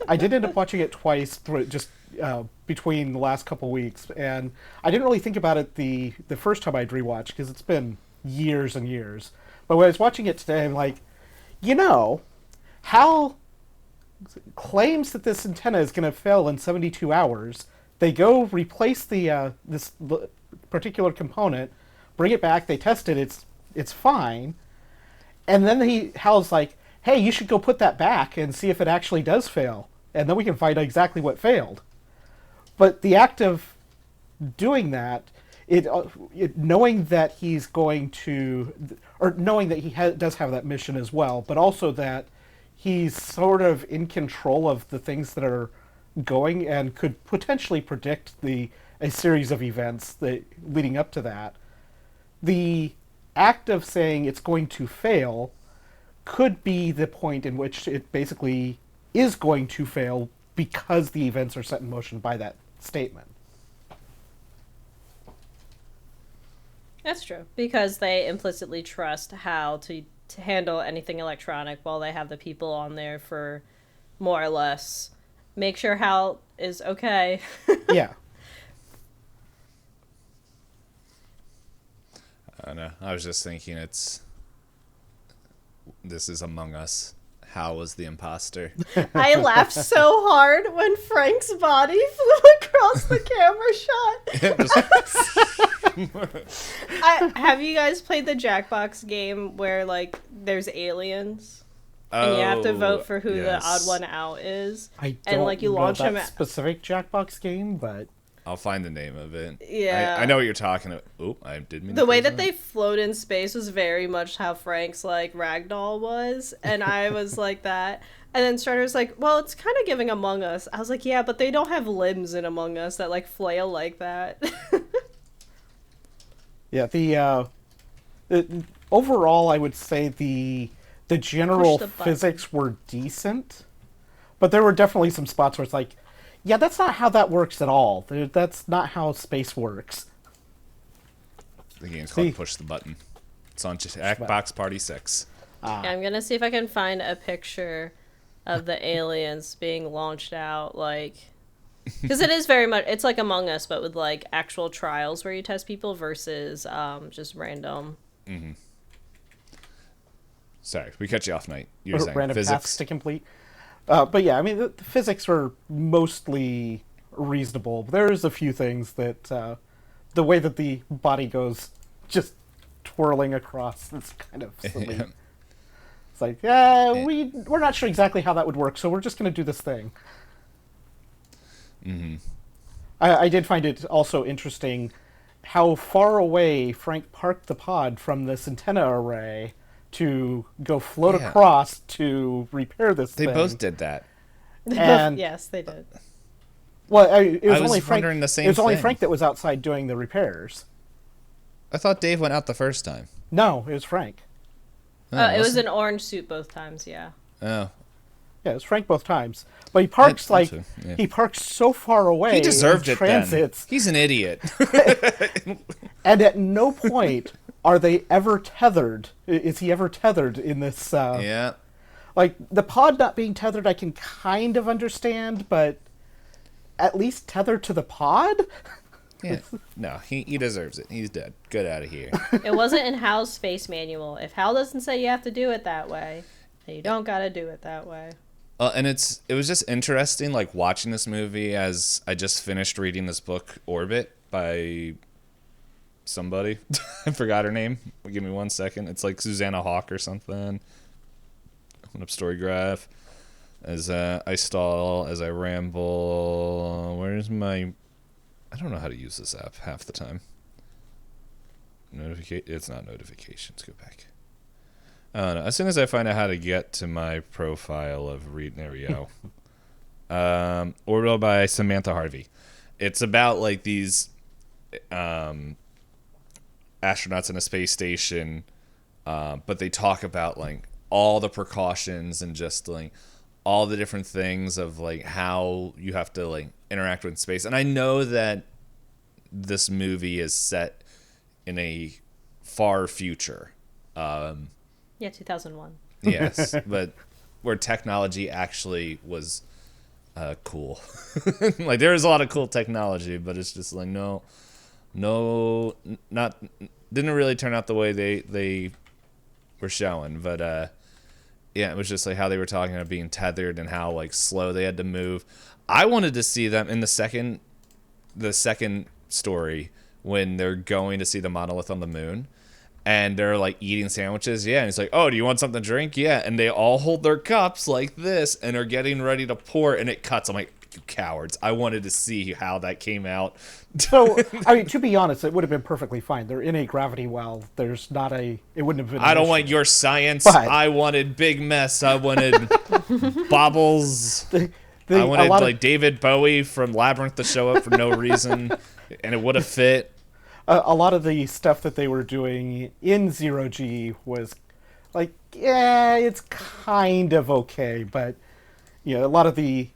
I did end up watching it twice, just between the last couple weeks, and I didn't really think about it the first time I'd rewatch because it's been years and years. But when I was watching it today, I'm like, Hal claims that this antenna is going to fail in 72 hours. They go replace this particular component, bring it back. They test it. It's fine, and then Hal's like, hey, you should go put that back and see if it actually does fail, and then we can find out exactly what failed. But the act of doing that, knowing that he's going to, or knowing that he does have that mission as well, but also that he's sort of in control of the things that are going and could potentially predict a series of events leading up to that. The act of saying it's going to fail could be the point in which it basically is going to fail because the events are set in motion by that statement. That's true, because they implicitly trust Hal to handle anything electronic while they have the people on there for more or less make sure Hal is okay. Yeah. I don't know. I was just thinking this is Among Us. Hal was the imposter. I laughed so hard when Frank's body flew across the camera shot. Have you guys played the Jackbox game where, like, there's aliens? And you have to vote for who the odd one out is? I don't and, like, you know launch that him specific Jackbox game, but... I'll find the name of it. Yeah. I know what you're talking about. Oh, I did mean the way that they float in space was very much how Frank's, like, ragdoll was, and I was like that. And then Strider's like, well, it's kind of giving Among Us. I was like, yeah, but they don't have limbs in Among Us that, like, flail like that. Yeah, the overall, I would say the general physics were decent, but there were definitely some spots where it's like, yeah, that's not how that works at all. That's not how space works. The game's called Push the Button. It's on Jackbox Party 6. Yeah, I'm gonna see if I can find a picture of the aliens being launched out, like... Because it is very much... It's like Among Us, but with, like, actual trials where you test people versus just random. Mm-hmm. Sorry, we cut you off, Knight. You were saying random physics tasks to complete. But yeah, I mean, the physics are mostly reasonable. There's a few things that the way that the body goes just twirling across is kind of silly. It's like, we're not sure exactly how that would work, so we're just going to do this thing. Mm-hmm. I did find it also interesting how far away Frank parked the pod from this antenna array to go float across to repair this thing. They both did that. And yes, they did. Well, it was I was only Frank. wondering the same It was only thing. Frank that was outside doing the repairs. I thought Dave went out the first time. No, it was Frank. Oh, It was an orange suit both times, yeah. Oh. Yeah, it was Frank both times. But he parks yeah. he parks so far away. He deserved in it transits, then. He's an idiot. and at no point are they ever tethered. Is he ever tethered in this? Yeah. Like, the pod not being tethered, I can kind of understand, but at least tethered to the pod? Yeah. No, he deserves it. He's dead. Get out of here. It wasn't in Hal's space manual. If Hal doesn't say you have to do it that way, then you don't gotta do it that way. And it was just interesting, like, watching this movie as I just finished reading this book, Orbit, by somebody. I forgot her name. Give me 1 second. It's like Susanna Hawk or something. Open up Storygraph. As I stall, as I ramble. Where's my... I don't know how to use this app half the time. It's not notifications. Go back. I don't know. As soon as I find out how to get to my profile of read, there we go. Orbital by Samantha Harvey. It's about like these astronauts in a space station, but they talk about like all the precautions and just like all the different things of like how you have to like interact with space. And I know that this movie is set in a far future. Yeah, 2001. Yes, but where technology actually was cool. Like, there is a lot of cool technology, but it's just like, didn't really turn out the way they were showing. But yeah, it was just like how they were talking about being tethered and how like slow they had to move. I wanted to see them in the second story when they're going to see the monolith on the moon. And they're like eating sandwiches, yeah. And it's like, oh, do you want something to drink? Yeah. And they all hold their cups like this and are getting ready to pour, and it cuts. I'm like, you cowards! I wanted to see how that came out. So, I mean, to be honest, it would have been perfectly fine. They're in a gravity well. There's not a. It wouldn't have been. I don't want your science. But I wanted big mess. I wanted bobbles. I wanted like David Bowie from Labyrinth to show up for no reason, and it would have fit. A lot of the stuff that they were doing in Zero G was like, yeah, it's kind of okay, but you know, a lot of the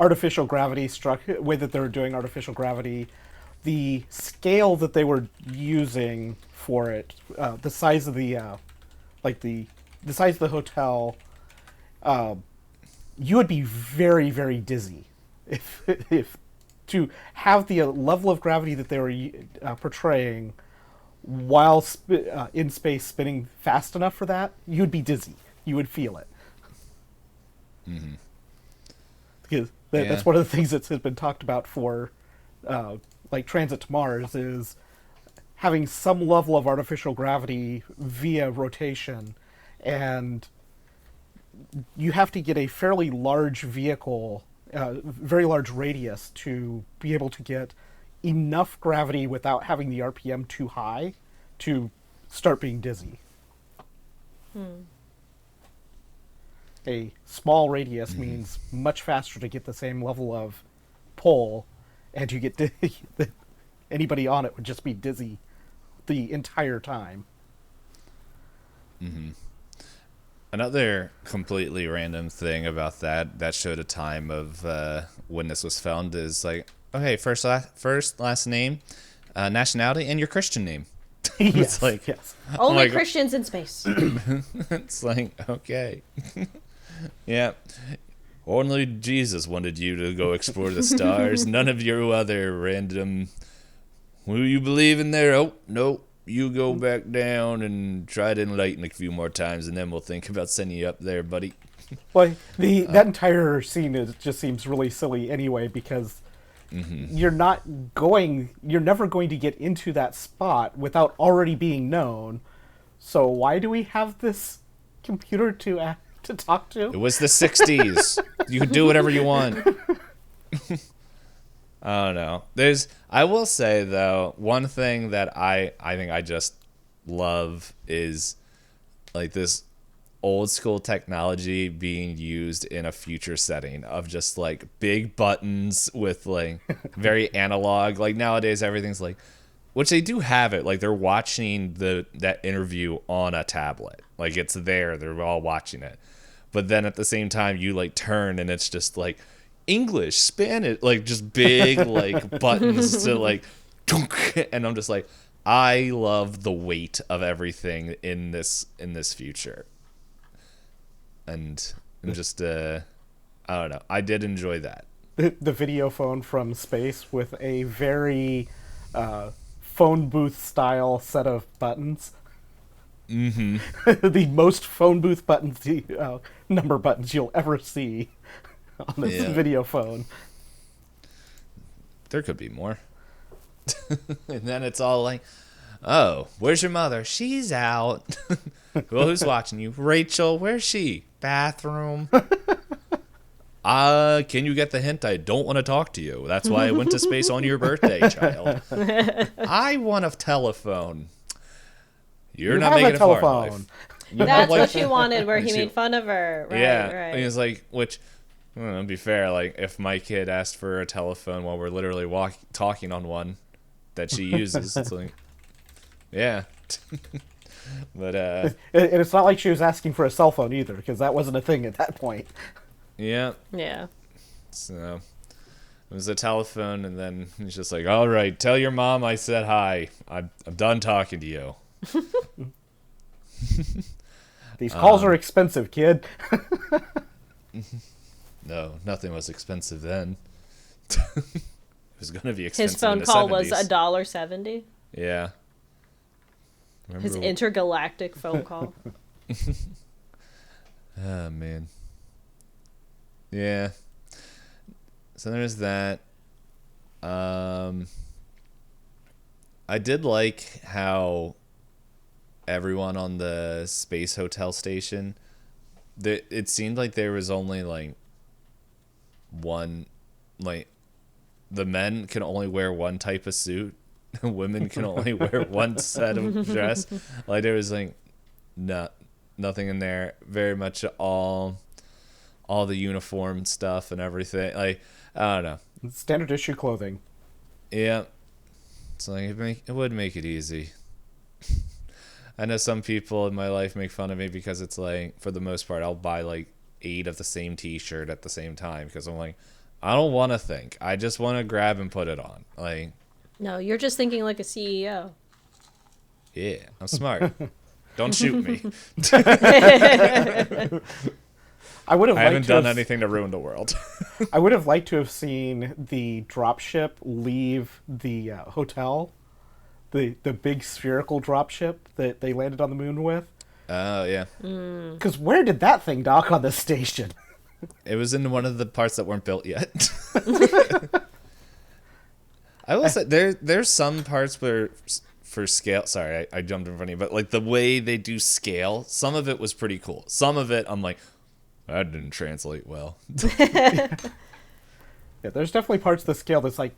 artificial gravity way that they were doing artificial gravity, the scale that they were using for it, the size of the the size of the hotel, you would be very, very dizzy if to have the level of gravity that they were portraying while in space spinning fast enough for that, you'd be dizzy. You would feel it. Mm-hmm. Because that's one of the things that's been talked about for like transit to Mars is having some level of artificial gravity via rotation, and you have to get a fairly large vehicle, very large radius, to be able to get enough gravity without having the RPM too high to start being dizzy. A small radius means much faster to get the same level of pull, and you get anybody on it would just be dizzy the entire time. Mm-hmm. Another completely random thing about that showed a time of when this was filmed is like, okay, first last name, nationality, and your Christian name. Yes, it's like, yes. Only like, Christians in space. It's like, okay. Yeah. Only Jesus wanted you to go explore the stars. None of your other random, who you believe in there? Oh, no. You go back down and try to enlighten a few more times, and then we'll think about sending you up there, buddy. Well, that entire scene just seems really silly anyway, because you're never going to get into that spot without already being known. So why do we have this computer to talk to? It was the 60s. You could do whatever you want. I don't know. I will say though, one thing that I think I just love is like this old school technology being used in a future setting of just like big buttons with like very analog. Like nowadays everything's like, which they do have it, like they're watching that interview on a tablet, like it's there, they're all watching it, but then at the same time you like turn and it's just like English, Spanish, like just big like buttons to like and I'm just like, I love the weight of everything in this future. And I'm just I don't know, I did enjoy that. The video phone from space with a very phone booth style set of buttons. Mm-hmm. The most phone booth buttons, number buttons you'll ever see on this video phone. There could be more. And then it's all like, oh, where's your mother? She's out. Well, who's watching you? Rachel, where's she? Bathroom. Can you get the hint? I don't want to talk to you. That's why I went to space on your birthday, child. I want a telephone. You're not making it far in life. That's what she wanted, where he made fun of her. Right, yeah, right. And he's like, which, to be fair, like if my kid asked for a telephone while we're literally talking on one that she uses, it's like, yeah. But and it's not like she was asking for a cell phone either, because that wasn't a thing at that point. Yeah. Yeah. So it was a telephone, and then he's just like, all right, tell your mom I said hi. I'm done talking to you. These calls are expensive, kid. No, nothing was expensive then. It was going to be expensive. His phone call was $1.70. Yeah. His intergalactic phone call. Oh, man. Yeah. So there's that. I did like how everyone on the space hotel station, it seemed like there was only like one, like the men can only wear one type of suit. Women can only wear one set of dress. Like there was like nothing in there. Very much all the uniform stuff and everything. Like I don't know. Standard issue clothing. Yeah. It's like it would make it easy. I know some people in my life make fun of me because it's like, for the most part, I'll buy like 8 of the same t-shirt at the same time because I'm like, I don't want to think. I just want to grab and put it on. Like, no, you're just thinking like a CEO. Yeah, I'm smart. Don't shoot me. I haven't done anything to ruin the world. I would have liked to have seen the dropship leave the hotel, the big spherical dropship that they landed on the moon with. Oh, yeah. Because where did that thing dock on the station? It was in one of the parts that weren't built yet. I will say there's some parts where for scale. Sorry, I jumped in front of you, but like the way they do scale, some of it was pretty cool. Some of it, I'm like, that didn't translate well. Yeah, there's definitely parts of the scale that's like,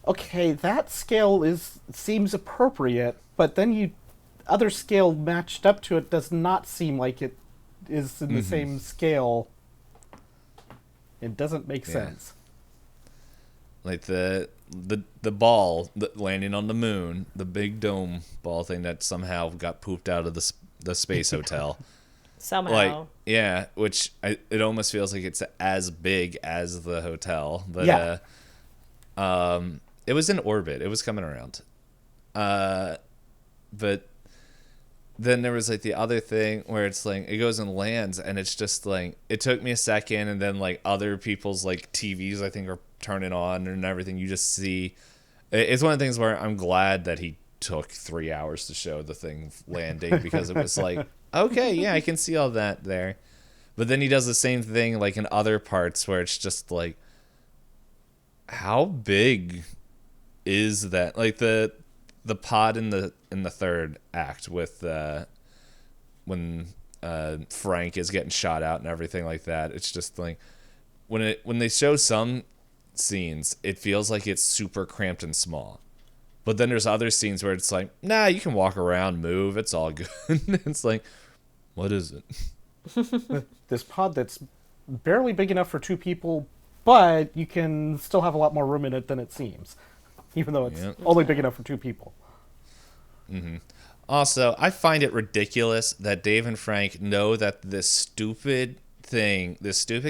okay, that scale seems appropriate, but then other scale matched up to it does not seem like it is in the same scale. It doesn't make sense. Like the ball that landing on the moon, the big dome ball thing that somehow got pooped out of the space hotel. Somehow. Like, yeah, which it almost feels like it's as big as the hotel, but yeah. It was in orbit. It was coming around. But then there was like the other thing where it's like it goes and lands and it's just like it took me a second, and then like other people's like TVs I think are turning on and everything. You just see it's one of the things where I'm glad that he took 3 hours to show the thing landing, because it was like, okay, yeah, I can see all that there. But then he does the same thing like in other parts where it's just like, how big is that? Like the pod in the third act with when Frank is getting shot out and everything like that. It's just like when they show some scenes, it feels like it's super cramped and small. But then there's other scenes where it's like, nah, you can walk around, move, it's all good. It's like, what is it? This pod that's barely big enough for 2 people, but you can still have a lot more room in it than it seems, even though it's only big enough for 2 people. Mm-hmm. Also, I find it ridiculous that Dave and Frank know that this stupid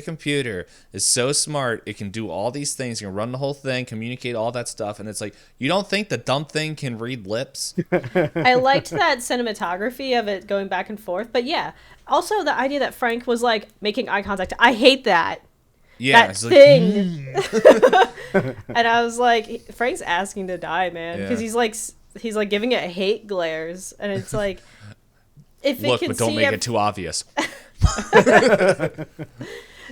computer is so smart, it can do all these things, it can run the whole thing, communicate all that stuff, and it's like, you don't think the dumb thing can read lips? I liked that cinematography of it going back and forth, but yeah, also the idea that Frank was like making eye contact. I hate that. Yeah, that thing. Like, and I was like, Frank's asking to die, man, because he's like giving it hate glares, and it's like, if look, it can but don't see make it too obvious.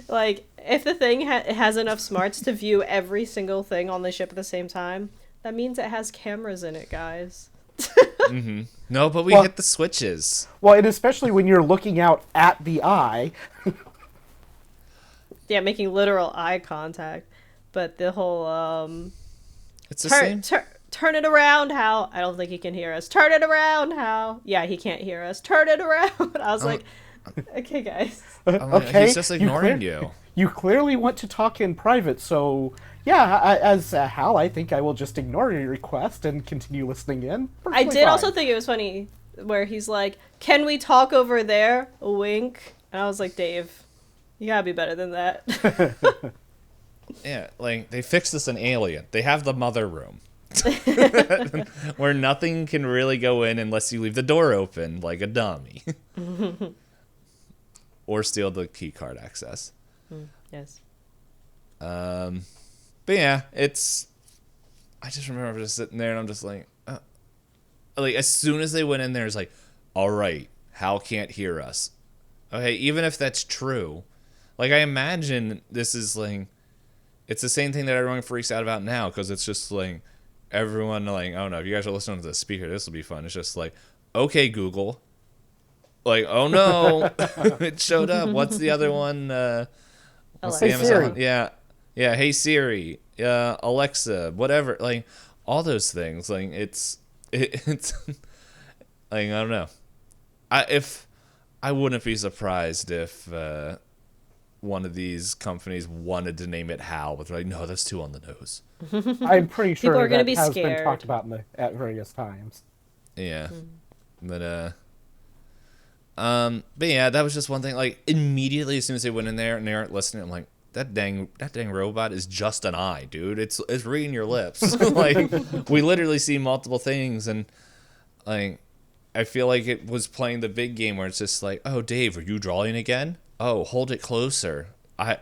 Like, if the thing has enough smarts to view every single thing on the ship at the same time, that means it has cameras in it, guys. Mm-hmm. No, but we hit the switches. Well, and especially when you're looking out at the eye. Yeah, making literal eye contact. But the whole, it's the same. Turn it around, Hal. I don't think he can hear us. Turn it around, Hal. Yeah, he can't hear us. Turn it around. I was like, okay, guys. Okay, he's just ignoring you. You clearly want to talk in private, so yeah, as Hal, I think I will just ignore your request and continue listening in. I did also think it was funny where he's like, can we talk over there? A wink. And I was like, Dave, you gotta be better than that. Yeah, like, they fixed this in Alien. They have the mother room. Where nothing can really go in unless you leave the door open like a dummy. Or steal the key card access. Yes. But yeah, I just remember just sitting there and I'm just like as soon as they went in there, it's like, all right, Hal can't hear us. Okay, even if that's true, like, I imagine this is like, it's the same thing that everyone freaks out about now, because it's just like, everyone, like, I don't know, if you guys are listening to the speaker, this will be fun. It's just like, okay, Google. Like, oh no, it showed up. What's the other one? What's the Amazon? Siri. Yeah. Hey Siri, Alexa, whatever. Like, all those things. Like, it's like, I don't know. I wouldn't be surprised if one of these companies wanted to name it Hal, but they're like, no, that's too on the nose. I'm pretty sure People are gonna that be has scared. been talked about at various times. Yeah. But yeah, that was just one thing. Like, immediately as soon as they went in there and they aren't listening, I'm like, that dang robot is just an eye, dude. It's reading your lips. Like, we literally see multiple things, and like, I feel like it was playing the big game where it's just like, oh, Dave, are you drawing again? Oh, hold it closer.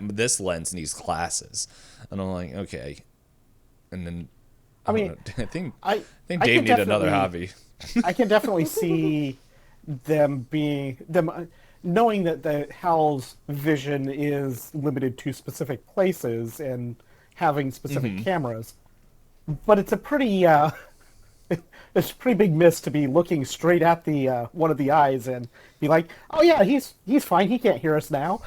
This lens needs glasses. And I'm like, okay. And then I think Dave needed another hobby. I can definitely see them knowing that Hal's vision is limited to specific places and having specific cameras. But it's a pretty it's a pretty big miss to be looking straight at the one of the eyes and be like, oh yeah, he's fine, he can't hear us now.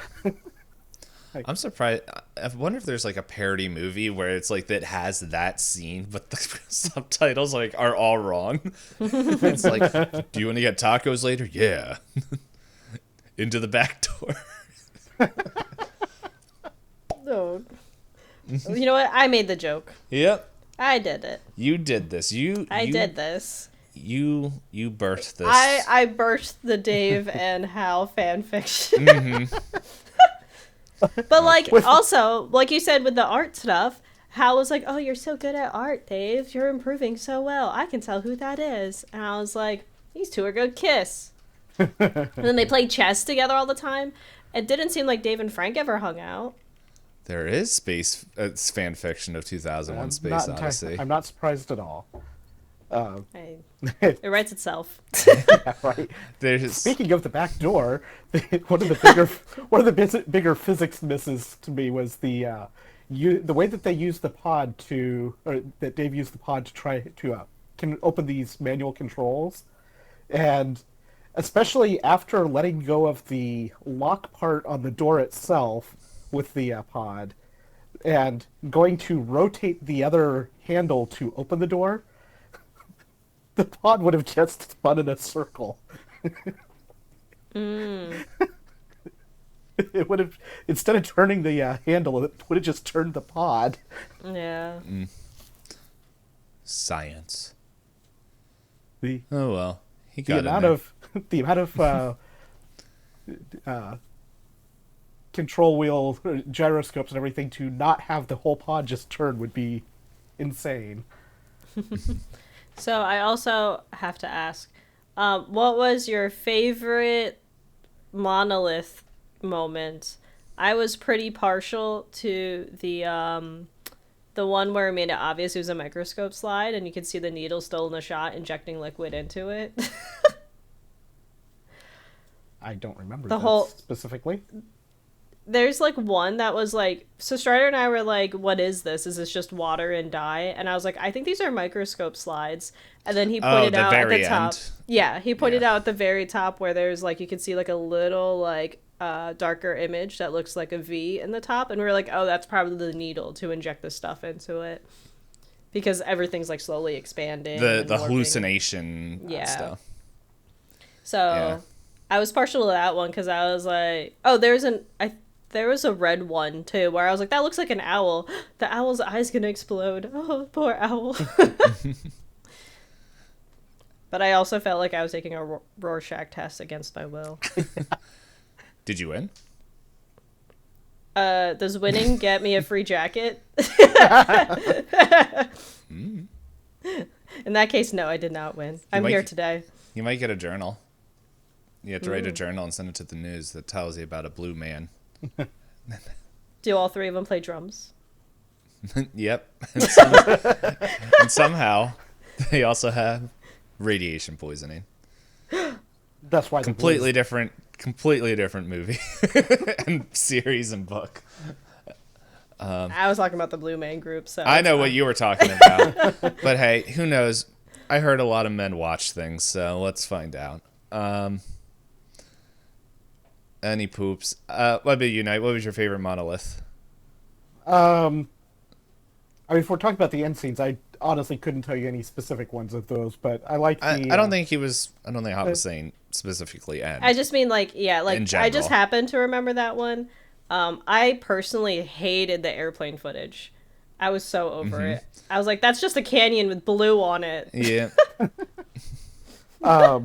I'm surprised. I wonder if there's like a parody movie where it's like that has that scene, but the subtitles like are all wrong. It's like, do you want to get tacos later? Yeah. Into the back door. No. You know what? I made the joke. Yep. I did it. You did this. I did this. You birthed this. I birthed the Dave and Hal fan fiction. But like, also, like you said with the art stuff, Hal was like, oh, you're so good at art, Dave. You're improving so well. I can tell who that is. And I was like, these two are gonna kiss. And then they played chess together all the time. It didn't seem like Dave and Frank ever hung out. There is fan fiction of 2001 Space Odyssey. I'm not surprised at all. It writes itself. Yeah, right. There's... Speaking of the back door, one of the bigger physics misses to me was the way that they used the pod that Dave used the pod to try to can open these manual controls, and especially after letting go of the lock part on the door itself with the pod, and going to rotate the other handle to open the door, the pod would have just spun in a circle. It would have, instead of turning the handle, it would have just turned the pod. Yeah. Science. The Oh well, he the got amount in there. of the amount of control wheel gyroscopes and everything to not have the whole pod just turn would be insane. So I also have to ask, what was your favorite monolith moment? I was pretty partial to the one where it made it obvious it was a microscope slide and you could see the needle still in the shot injecting liquid into it. I don't remember The that whole- specifically. There's like one that was like, so Strider and I were like, what is this? Is this just water and dye? And I was like, I think these are microscope slides. And then he pointed the out at the very top. end. Yeah, he pointed Yeah. out at the very top where there's like, you can see like a little like darker image that looks like a V in the top. And we were like, oh, that's probably the needle to inject the stuff into it. Because everything's like slowly expanding. The and warping. hallucination stuff. So Yeah. I was partial to that one because I was like, oh, there was a red one too where I was like, that looks like an owl. The owl's eye's gonna explode. Oh, poor owl. But I also felt like I was taking a Rorschach test against my will. Did you win? Does winning get me a free jacket? In that case, no, I did not win. I'm might- here today. You might get a journal. You have to write a journal and send it to the news that tells you about a blue man. Do all three of them play drums? Yep. And, and somehow they also have radiation poisoning. That's why Completely different movie and series and book. I was talking about the Blue Man Group, so I know what you were talking about. But hey, who knows? I heard a lot of men watch things, so let's find out. Any poops? What about you, Knight? What was your favorite monolith? I mean, if we're talking about the end scenes, I honestly couldn't tell you any specific ones of those, but I like the. I don't think Hop was saying specifically end. I just mean like, yeah, like In I just general. happened to remember that one. I personally hated the airplane footage. I was so over it. I was like, that's just a canyon with blue on it. Yeah. I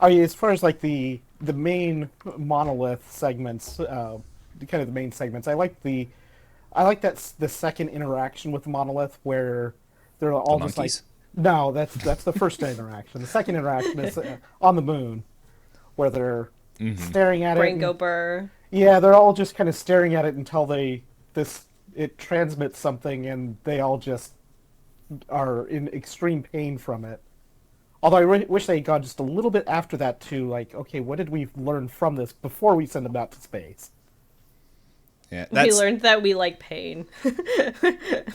mean, as far as like the main monolith segments, kind of the main segments, I like that the second interaction with the monolith where they're all The just like, monkeys? no, that's the first interaction. The second interaction is on the moon, where they're staring at it. Ringo and- Burr. Yeah, they're all just kind of staring at it until it transmits something, and they all just are in extreme pain from it. Although I wish they had gone just a little bit after that to like, okay, what did we learn from this before we send them out to space? Yeah. We learned that we like pain.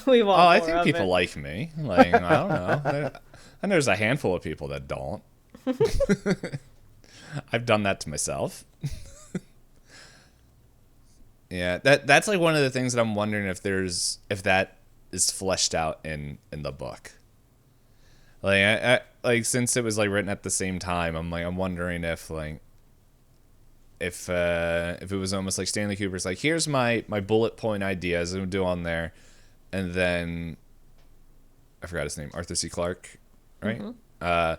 We want I more think of people it. like me. Like, I don't know. And there's a handful of people that don't. I've done that to myself. Yeah, that's like one of the things that I'm wondering if that is fleshed out in the book. Like I like since it was like written at the same time, I'm wondering if if it was almost like Stanley Kubrick's like, here's my bullet point ideas I'm do on there, and then I forgot his name, Arthur C. Clarke, right? I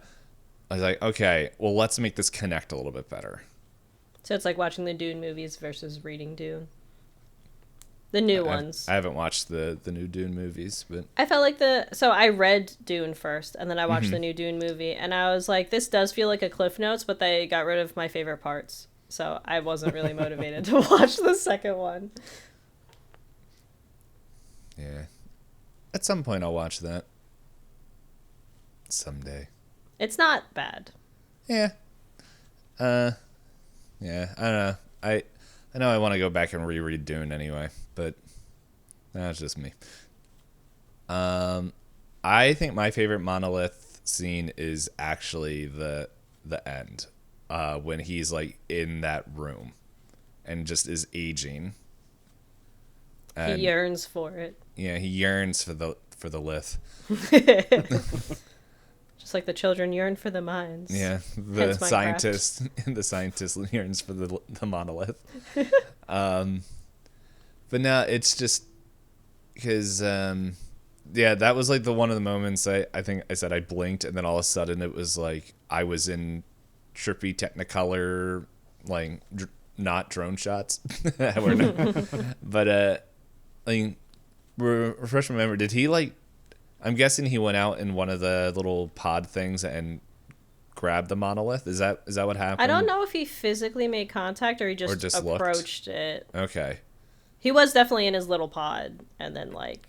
was like, okay, well, let's make this connect a little bit better. So it's like watching the Dune movies versus reading Dune. The new ones. I haven't watched the new Dune movies, but I felt like so I read Dune first, and then I watched the new Dune movie, and I was like, this does feel like a Cliff Notes, but they got rid of my favorite parts. So I wasn't really motivated to watch the second one. yeah. At some point, I'll watch that. Someday. It's not bad. Yeah. Yeah, I don't know. I know I want to go back and reread Dune anyway, but that's just me. I think my favorite monolith scene is actually the end, when he's like in that room and just is aging. He yearns for it. Yeah, he yearns for the lith. Just like the children yearn for the mines. Yeah, the scientist yearns for the monolith. But no, it's just because yeah, that was like the one of the moments I think I said I blinked, and then all of a sudden it was like I was in trippy Technicolor, like not drone shots. But like refresh my memory. Did he like? I'm guessing he went out in one of the little pod things and grabbed the monolith. Is that what happened? I don't know if he physically made contact or he just approached it. Okay. He was definitely in his little pod, and then like.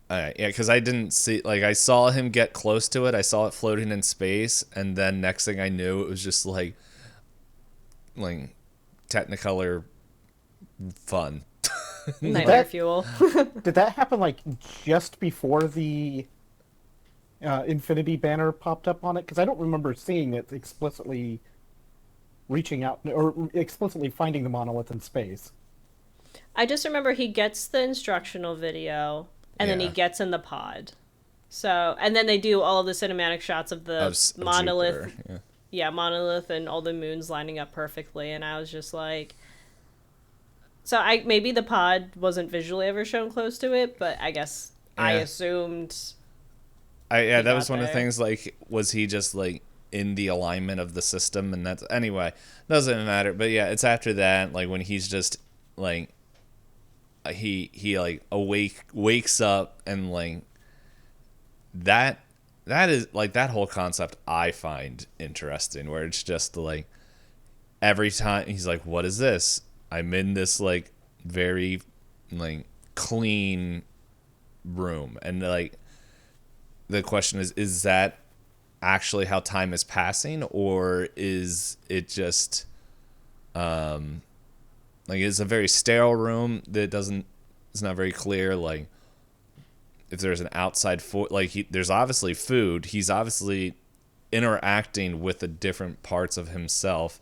All right, yeah, because I didn't see, like, I saw him get close to it. I saw it floating in space, and then next thing I knew, it was just like Technicolor fun. Nightmare fuel. Did that happen like just before the Infinity banner popped up on it? Because I don't remember seeing it explicitly reaching out or explicitly finding the monolith in space. I just remember he gets the instructional video, and then he gets in the pod. So, and then they do all of the cinematic shots of the monolith. Yeah, monolith and all the moons lining up perfectly, and I was just like... So maybe the pod wasn't visually ever shown close to it, but I guess I assumed... that was one of the things, like, was he just, like, in the alignment of the system? And that's... Anyway, doesn't matter. But yeah, it's after that, like, when he's just, like... He like wakes up and like that is like that whole concept I find interesting, where it's just like every time he's like, what is this? I'm in this like very like clean room, and like the question is that actually how time is passing, or is it just like it's a very sterile room that it's not very clear, like if there's an outside there's obviously food. He's obviously interacting with the different parts of himself.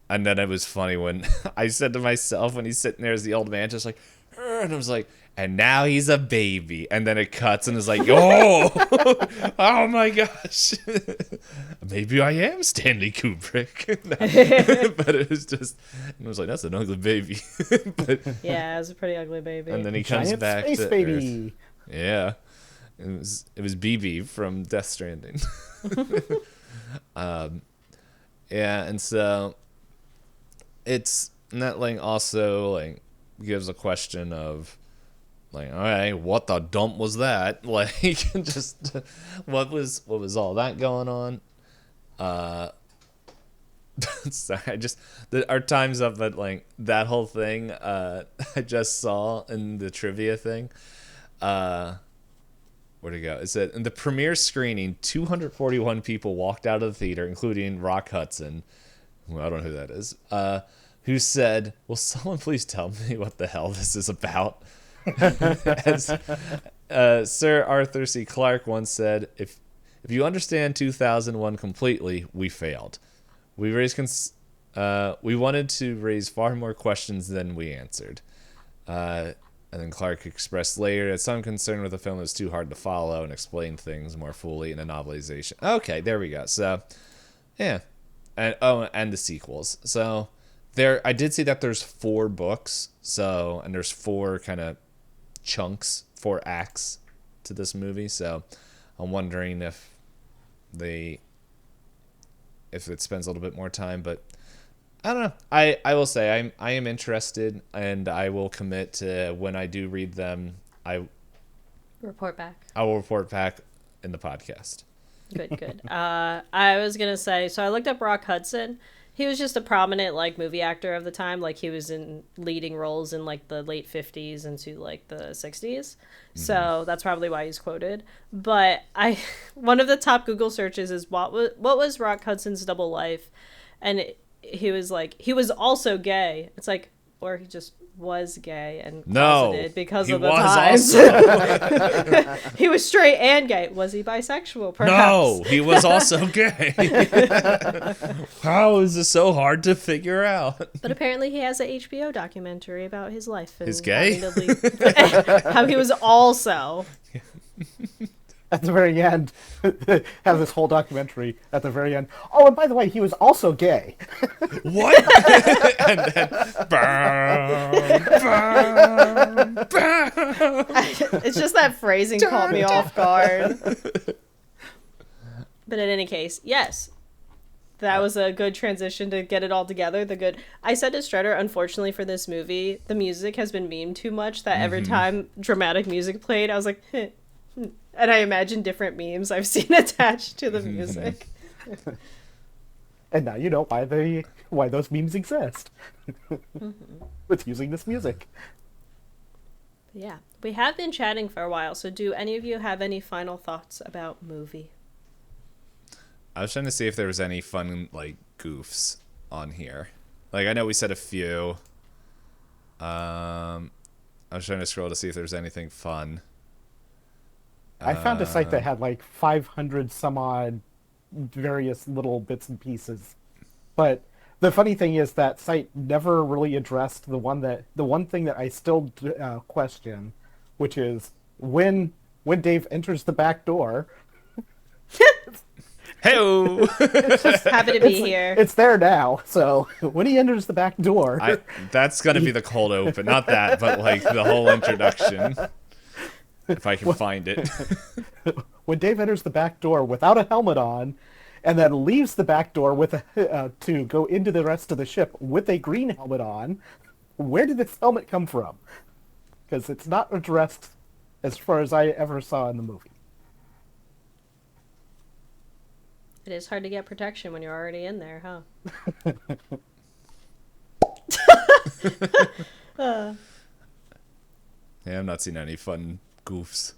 And then it was funny when I said to myself, when he's sitting there as the old man, just like, and I was like, and now he's a baby. And then it cuts and it's like, oh, oh my gosh. Maybe I am Stanley Kubrick. But it was just, I was like, that's an ugly baby. But, yeah, it was a pretty ugly baby. And then he comes Giant back space to baby. Earth. Yeah. It was BB from Death Stranding. Yeah, and so it's that like also like gives a question of like, all right, what the dump was that? Like, just what was all that going on? Sorry, our time's up, but like that whole thing I just saw in the trivia thing. Where'd it go? It said in the premiere screening, 241 people walked out of the theater, including Rock Hudson. Well, I don't know who that is. Who said, "Will someone please tell me what the hell this is about?" As Sir Arthur C. Clarke once said, "If you understand 2001 completely, we failed. We wanted to raise far more questions than we answered." And then Clarke expressed later that some concern with the film is too hard to follow and explain things more fully in a novelization. Okay, there we go. So, yeah, and the sequels. So I did see that there's 4 books. So, and there's 4 kind of chunks, 4 acts to this movie. So, I'm wondering if it spends a little bit more time, but I don't know. I will say I am interested, and I will commit to when I do read them. I will report back in the podcast. Good. I was gonna say, so I looked up Rock Hudson. He was just a prominent like movie actor of the time. Like he was in leading roles in like the late 50s into like the 60s. Mm-hmm. So that's probably why he's quoted. But one of the top Google searches is what was Rock Hudson's double life, and he was like, he was also gay. It's like, or he just was gay and No, closeted because he of the was times. also. He was straight and gay. Was he bisexual? Perhaps. No, he was also gay. How is this so hard to figure out? But apparently he has an HBO documentary about his life. And He's gay? having to leave- how he was also. At the very end, have this whole documentary at the very end. Oh, and by the way, he was also gay. What? And then, bam, bam, bam. It's just that phrasing caught me off guard. But in any case, yes. That was a good transition to get it all together. I said to Strutter, unfortunately for this movie, the music has been memed too much that every time dramatic music played, I was like, heh. And I imagine different memes I've seen attached to the music. And now you know why those memes exist. With using this music. Yeah. We have been chatting for a while, so do any of you have any final thoughts about movie? I was trying to see if there was any fun, like, goofs on here. Like, I know we said a few. I was trying to scroll to see if there's anything fun. I found a site that had like 500 some odd various little bits and pieces. But the funny thing is that site never really addressed the one thing that I still question, which is when Dave enters the back door. Hey-o! Happy to be here. It's there now. So when he enters the back door, That's gonna be the cold open, not that, but like the whole introduction. If I can find it. when Dave enters the back door without a helmet on, and then leaves the back door with to go into the rest of the ship with a green helmet on, where did this helmet come from? Because it's not addressed as far as I ever saw in the movie. It is hard to get protection when you're already in there, huh? Yeah, I've not seen any fun goofs.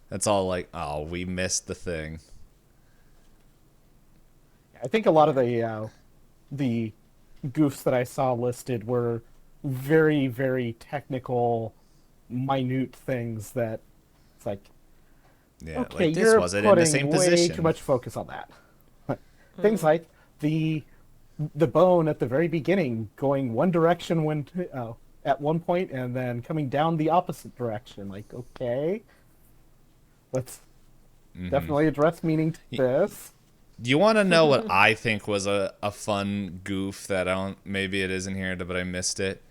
That's all like, oh, we missed the thing. I think a lot of the goofs that I saw listed were very, very technical, minute things that it's like, Yeah, okay, like this you're wasn't in the same putting way position. too much focus on that. Things like the bone at the very beginning going one direction when at one point and then coming down the opposite direction. Like, okay, let's definitely address meaning to this. Do you want to know what I think was a fun goof that maybe it isn't here, but I missed it?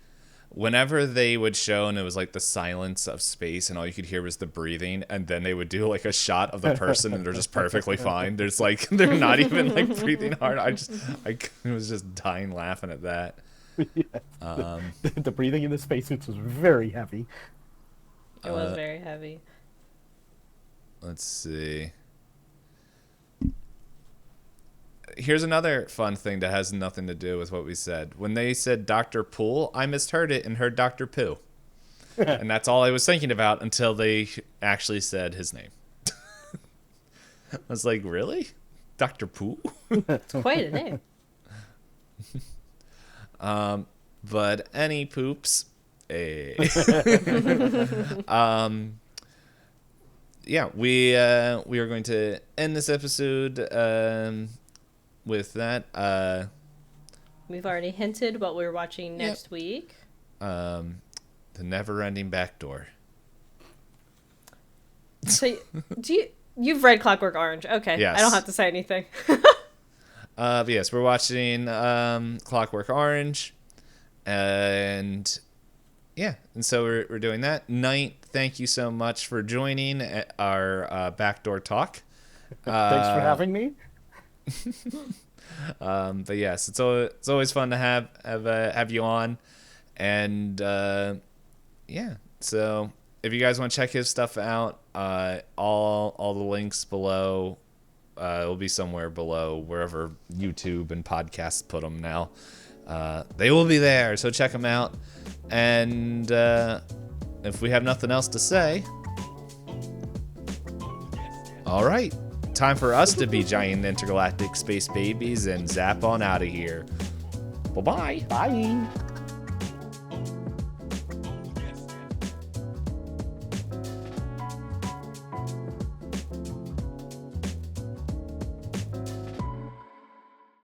Whenever they would show and it was like the silence of space and all you could hear was the breathing, and then they would do like a shot of the person and they're just perfectly fine. There's like, they're not even like breathing hard. I was just dying laughing at that. Yeah. The breathing in the spacesuits was very heavy. It was very heavy. Let's see. Here's another fun thing that has nothing to do with what we said. When they said Dr. Pool, I misheard it and heard Dr. Pooh. And that's all I was thinking about until they actually said his name. I was like, really? Dr. Pooh? It's quite a name. But any poops. Yeah, we are going to end this episode with that. We've already hinted what we're watching next week. The Never-Ending Backdoor. So, you've read Clockwork Orange? Okay, Yes. I don't have to say anything. But yes, we're watching Clockwork Orange, and yeah, and so we're doing that. Knight, thank you so much for joining our backdoor talk. Thanks for having me. But yes, it's always fun to have you on, and yeah. So if you guys want to check his stuff out, all the links below. It'll be somewhere below wherever YouTube and podcasts put them now. They will be there, so check them out. And if we have nothing else to say, all right, time for us to be giant intergalactic space babies and zap on out of here. Bye-bye. Bye.